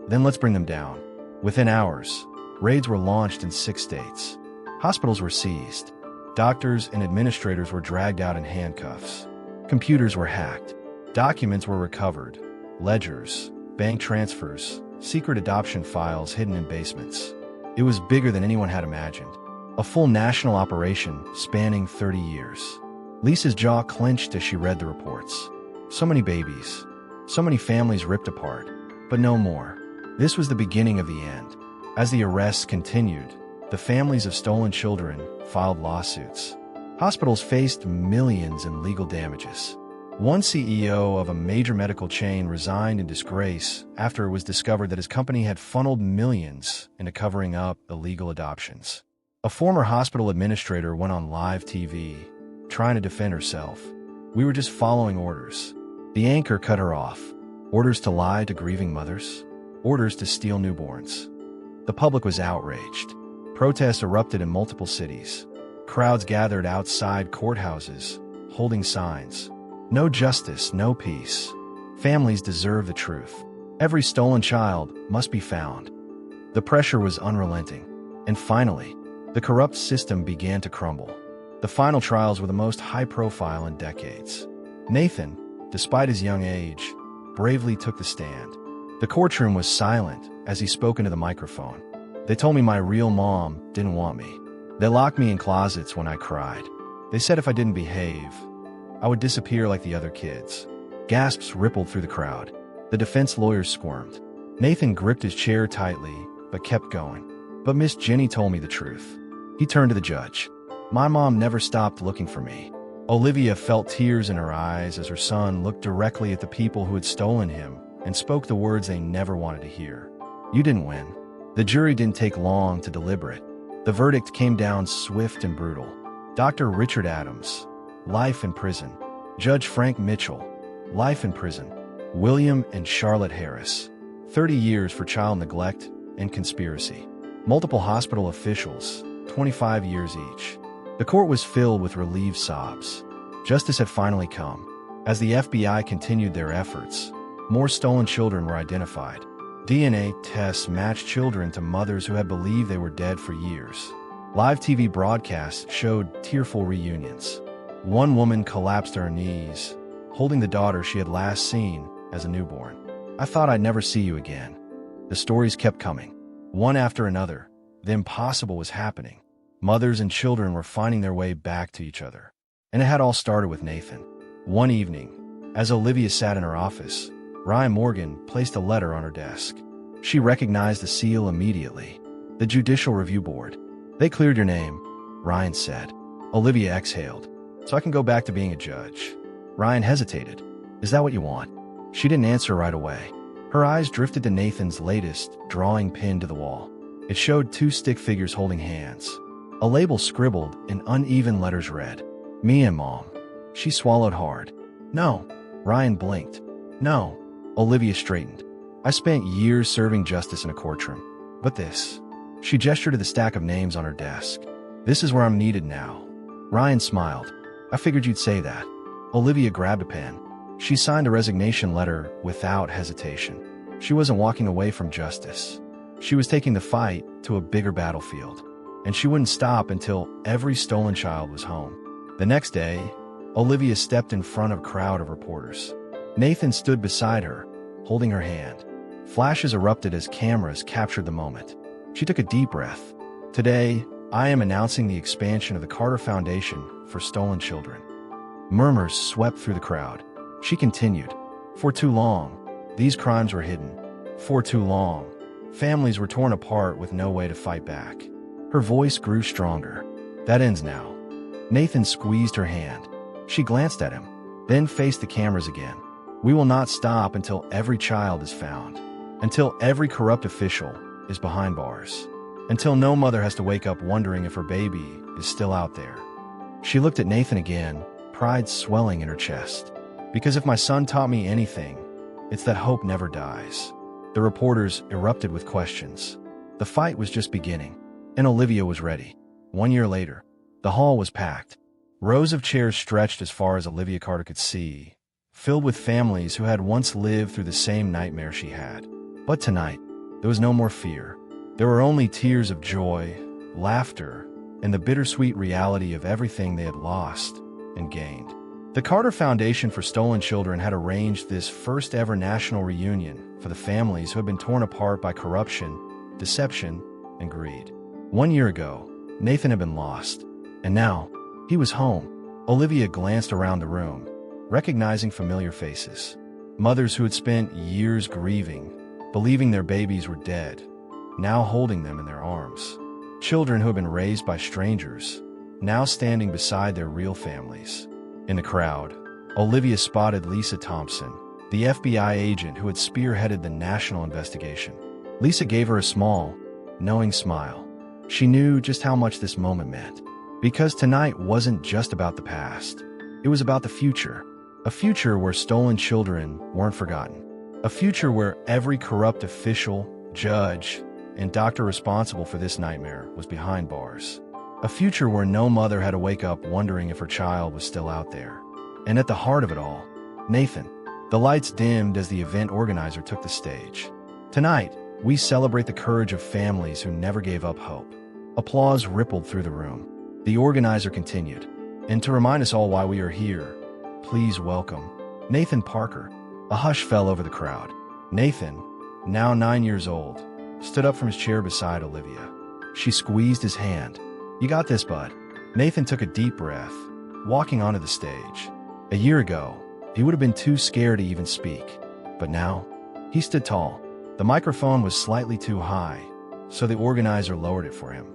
"Then let's bring them down." Within hours, raids were launched in 6 states. Hospitals were seized. Doctors and administrators were dragged out in handcuffs. Computers were hacked. Documents were recovered. Ledgers, bank transfers, secret adoption files hidden in basements. It was bigger than anyone had imagined. A full national operation spanning 30 years. Lisa's jaw clenched as she read the reports. So many babies. So many families ripped apart. But no more. This was the beginning of the end. As the arrests continued, the families of stolen children filed lawsuits. Hospitals faced millions in legal damages. One CEO of a major medical chain resigned in disgrace after it was discovered that his company had funneled millions into covering up illegal adoptions. A former hospital administrator went on live TV, trying to defend herself. "We were just following orders." The anchor cut her off. Orders to lie to grieving mothers? Orders to steal newborns. The public was outraged. Protests erupted in multiple cities. Crowds gathered outside courthouses, holding signs. "No justice, no peace. Families deserve the truth. Every stolen child must be found." The pressure was unrelenting. And finally, the corrupt system began to crumble. The final trials were the most high-profile in decades. Nathan, despite his young age, bravely took the stand. The courtroom was silent as he spoke into the microphone. "They told me my real mom didn't want me. They locked me in closets when I cried. They said if I didn't behave, I would disappear like the other kids." Gasps rippled through the crowd. The defense lawyers squirmed. Nathan gripped his chair tightly, but kept going. "But Miss Jenny told me the truth." He turned to the judge. "My mom never stopped looking for me." Olivia felt tears in her eyes as her son looked directly at the people who had stolen him and spoke the words they never wanted to hear. "You didn't win." The jury didn't take long to deliberate. The verdict came down swift and brutal. Dr. Richard Adams, life in prison. Judge Frank Mitchell, life in prison. William and Charlotte Harris, 30 years for child neglect and conspiracy. Multiple hospital officials, 25 years each. The court was filled with relieved sobs. Justice had finally come. As the FBI continued their efforts, more stolen children were identified. DNA tests matched children to mothers who had believed they were dead for years. Live TV broadcasts showed tearful reunions. One woman collapsed to her knees, holding the daughter she had last seen as a newborn. "I thought I'd never see you again." The stories kept coming, one after another. The impossible was happening. Mothers and children were finding their way back to each other. And it had all started with Nathan. One evening, as Olivia sat in her office, Ryan Morgan placed a letter on her desk. She recognized the seal immediately. "The Judicial Review Board. They cleared your name," Ryan said. Olivia exhaled. "So I can go back to being a judge." Ryan hesitated. "Is that what you want?" She didn't answer right away. Her eyes drifted to Nathan's latest drawing pinned to the wall. It showed 2 stick figures holding hands. A label scribbled in uneven letters read, "Me and Mom." She swallowed hard. "No." Ryan blinked. "No." Olivia straightened. "I spent years serving justice in a courtroom. But this." She gestured to the stack of names on her desk. "This is where I'm needed now." Ryan smiled. "I figured you'd say that." Olivia grabbed a pen. She signed a resignation letter without hesitation. She wasn't walking away from justice. She was taking the fight to a bigger battlefield. And she wouldn't stop until every stolen child was home. The next day, Olivia stepped in front of a crowd of reporters. Nathan stood beside her, holding her hand. Flashes erupted as cameras captured the moment. She took a deep breath. "Today, I am announcing the expansion of the Carter Foundation for Stolen Children." Murmurs swept through the crowd. She continued. "For too long, these crimes were hidden. For too long, families were torn apart with no way to fight back." Her voice grew stronger. "That ends now." Nathan squeezed her hand. She glanced at him, then faced the cameras again. "We will not stop until every child is found. Until every corrupt official is behind bars. Until no mother has to wake up wondering if her baby is still out there." She looked at Nathan again, pride swelling in her chest. "Because if my son taught me anything, it's that hope never dies." The reporters erupted with questions. The fight was just beginning, and Olivia was ready. 1 year later, the hall was packed. Rows of chairs stretched as far as Olivia Carter could see, filled with families who had once lived through the same nightmare she had. But tonight, there was no more fear. There were only tears of joy, laughter, and the bittersweet reality of everything they had lost and gained. The Carter Foundation for Stolen Children had arranged this first-ever national reunion for the families who had been torn apart by corruption, deception, and greed. 1 year ago, Nathan had been lost, and now, he was home. Olivia glanced around the room, recognizing familiar faces. Mothers who had spent years grieving, believing their babies were dead, now holding them in their arms. Children who had been raised by strangers, now standing beside their real families. In the crowd, Olivia spotted Lisa Thompson, the FBI agent who had spearheaded the national investigation. Lisa gave her a small, knowing smile. She knew just how much this moment meant. Because tonight wasn't just about the past. It was about the future. A future where stolen children weren't forgotten. A future where every corrupt official, judge, and doctor responsible for this nightmare was behind bars. A future where no mother had to wake up wondering if her child was still out there. And at the heart of it all, Nathan. The lights dimmed as the event organizer took the stage. Tonight, we celebrate the courage of families who never gave up hope. Applause rippled through the room. The organizer continued. And to remind us all why we are here, please welcome Nathan Parker. A hush fell over the crowd. Nathan, now 9 years old, stood up from his chair beside Olivia. She squeezed his hand. "You got this, bud." Nathan took a deep breath, walking onto the stage. A year ago, he would have been too scared to even speak. But now, he stood tall. The microphone was slightly too high, so the organizer lowered it for him.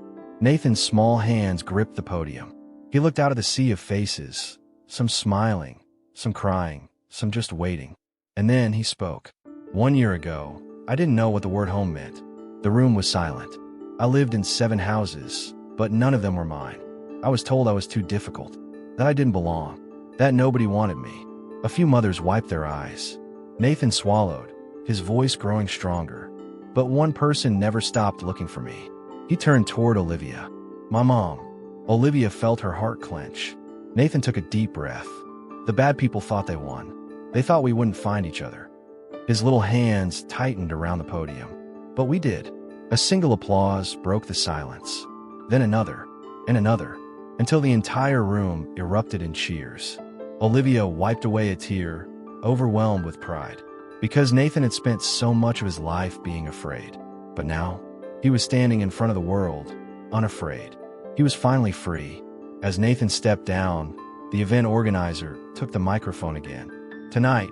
Nathan's small hands gripped the podium. He looked out at the sea of faces, some smiling, some crying, some just waiting. And then he spoke. 1 year ago, I didn't know what the word home meant. The room was silent. I lived in 7 houses, but none of them were mine. I was told I was too difficult, that I didn't belong, that nobody wanted me. A few mothers wiped their eyes. Nathan swallowed, his voice growing stronger. But one person never stopped looking for me. He turned toward Olivia. My mom. Olivia felt her heart clench. Nathan took a deep breath. The bad people thought they won. They thought we wouldn't find each other. His little hands tightened around the podium. But we did. A single applause broke the silence. Then another, and another, until the entire room erupted in cheers. Olivia wiped away a tear, overwhelmed with pride. Because Nathan had spent so much of his life being afraid. But now, he was standing in front of the world, unafraid. He was finally free. As Nathan stepped down, the event organizer took the microphone again. Tonight,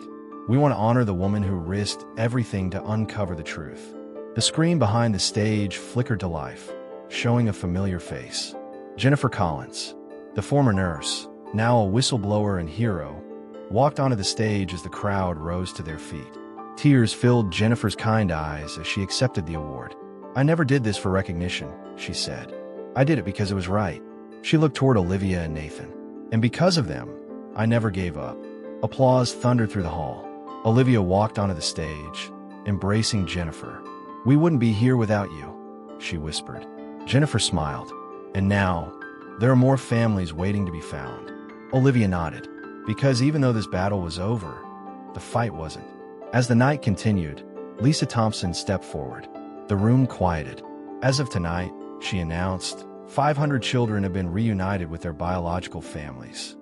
we want to honor the woman who risked everything to uncover the truth. The screen behind the stage flickered to life, showing a familiar face. Jennifer Collins, the former nurse, now a whistleblower and hero, walked onto the stage as the crowd rose to their feet. Tears filled Jennifer's kind eyes as she accepted the award. I never did this for recognition, she said. I did it because it was right. She looked toward Olivia and Nathan. And because of them, I never gave up. Applause thundered through the hall. Olivia walked onto the stage, embracing Jennifer. We wouldn't be here without you, she whispered. Jennifer smiled. And now, there are more families waiting to be found. Olivia nodded. Because even though this battle was over, the fight wasn't. As the night continued, Lisa Thompson stepped forward. The room quieted. As of tonight, she announced, 500 children have been reunited with their biological families.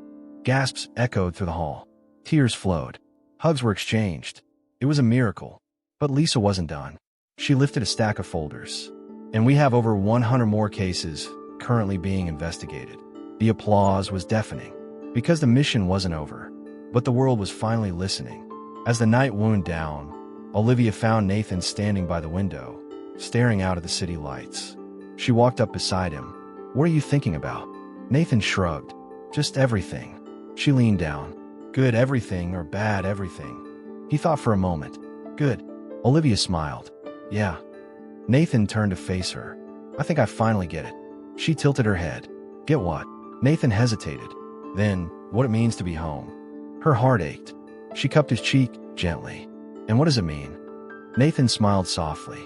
Gasps echoed through the hall. Tears flowed. Hugs were exchanged. It was a miracle. But Lisa wasn't done. She lifted a stack of folders. And we have over 100 more cases currently being investigated. The applause was deafening. Because the mission wasn't over. But the world was finally listening. As the night wound down, Olivia found Nathan standing by the window, staring out at the city lights. She walked up beside him. What are you thinking about? Nathan shrugged. Just everything. She leaned down. Good everything or bad everything? He thought for a moment. Good. Olivia smiled. Yeah. Nathan turned to face her. I think I finally get it. She tilted her head. Get what? Nathan hesitated. Then, what it means to be home. Her heart ached. She cupped his cheek gently. And what does it mean? Nathan smiled softly.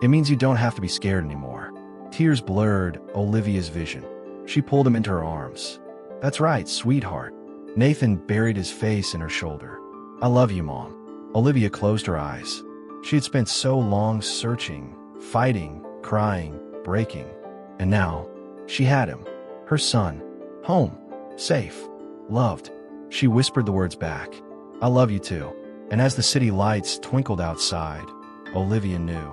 It means you don't have to be scared anymore. Tears blurred Olivia's vision. She pulled him into her arms. That's right, sweetheart. Nathan buried his face in her shoulder. I love you, Mom. Olivia closed her eyes. She had spent so long searching, fighting, crying, breaking. And now, she had him. Her son. Home. Safe. Loved. She whispered the words back. I love you too. And as the city lights twinkled outside, Olivia knew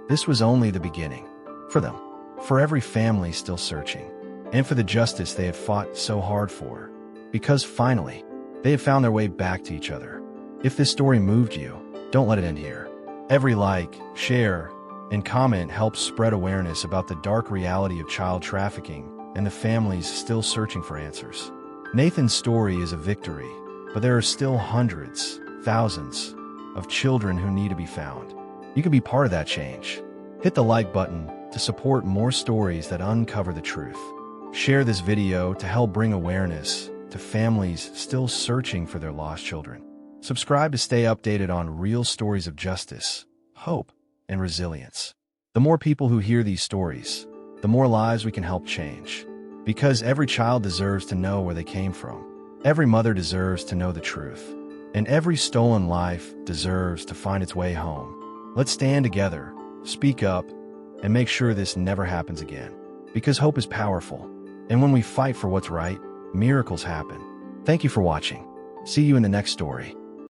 this was only the beginning. For them. For every family still searching. And for the justice they had fought so hard for. Because finally, they had found their way back to each other. If this story moved you, don't let it end here. Every like, share, and comment helps spread awareness about the dark reality of child trafficking and the families still searching for answers. Nathan's story is a victory, but there are still hundreds, thousands of children who need to be found. You can be part of that change. Hit the like button to support more stories that uncover the truth. Share this video to help bring awareness to families still searching for their lost children. Subscribe to stay updated on real stories of justice, hope, and resilience. The more people who hear these stories, the more lives we can help change. Because every child deserves to know where they came from. Every mother deserves to know the truth. And every stolen life deserves to find its way home. Let's stand together, speak up, and make sure this never happens again. Because hope is powerful. And when we fight for what's right, miracles happen. Thank you for watching. See you in the next story.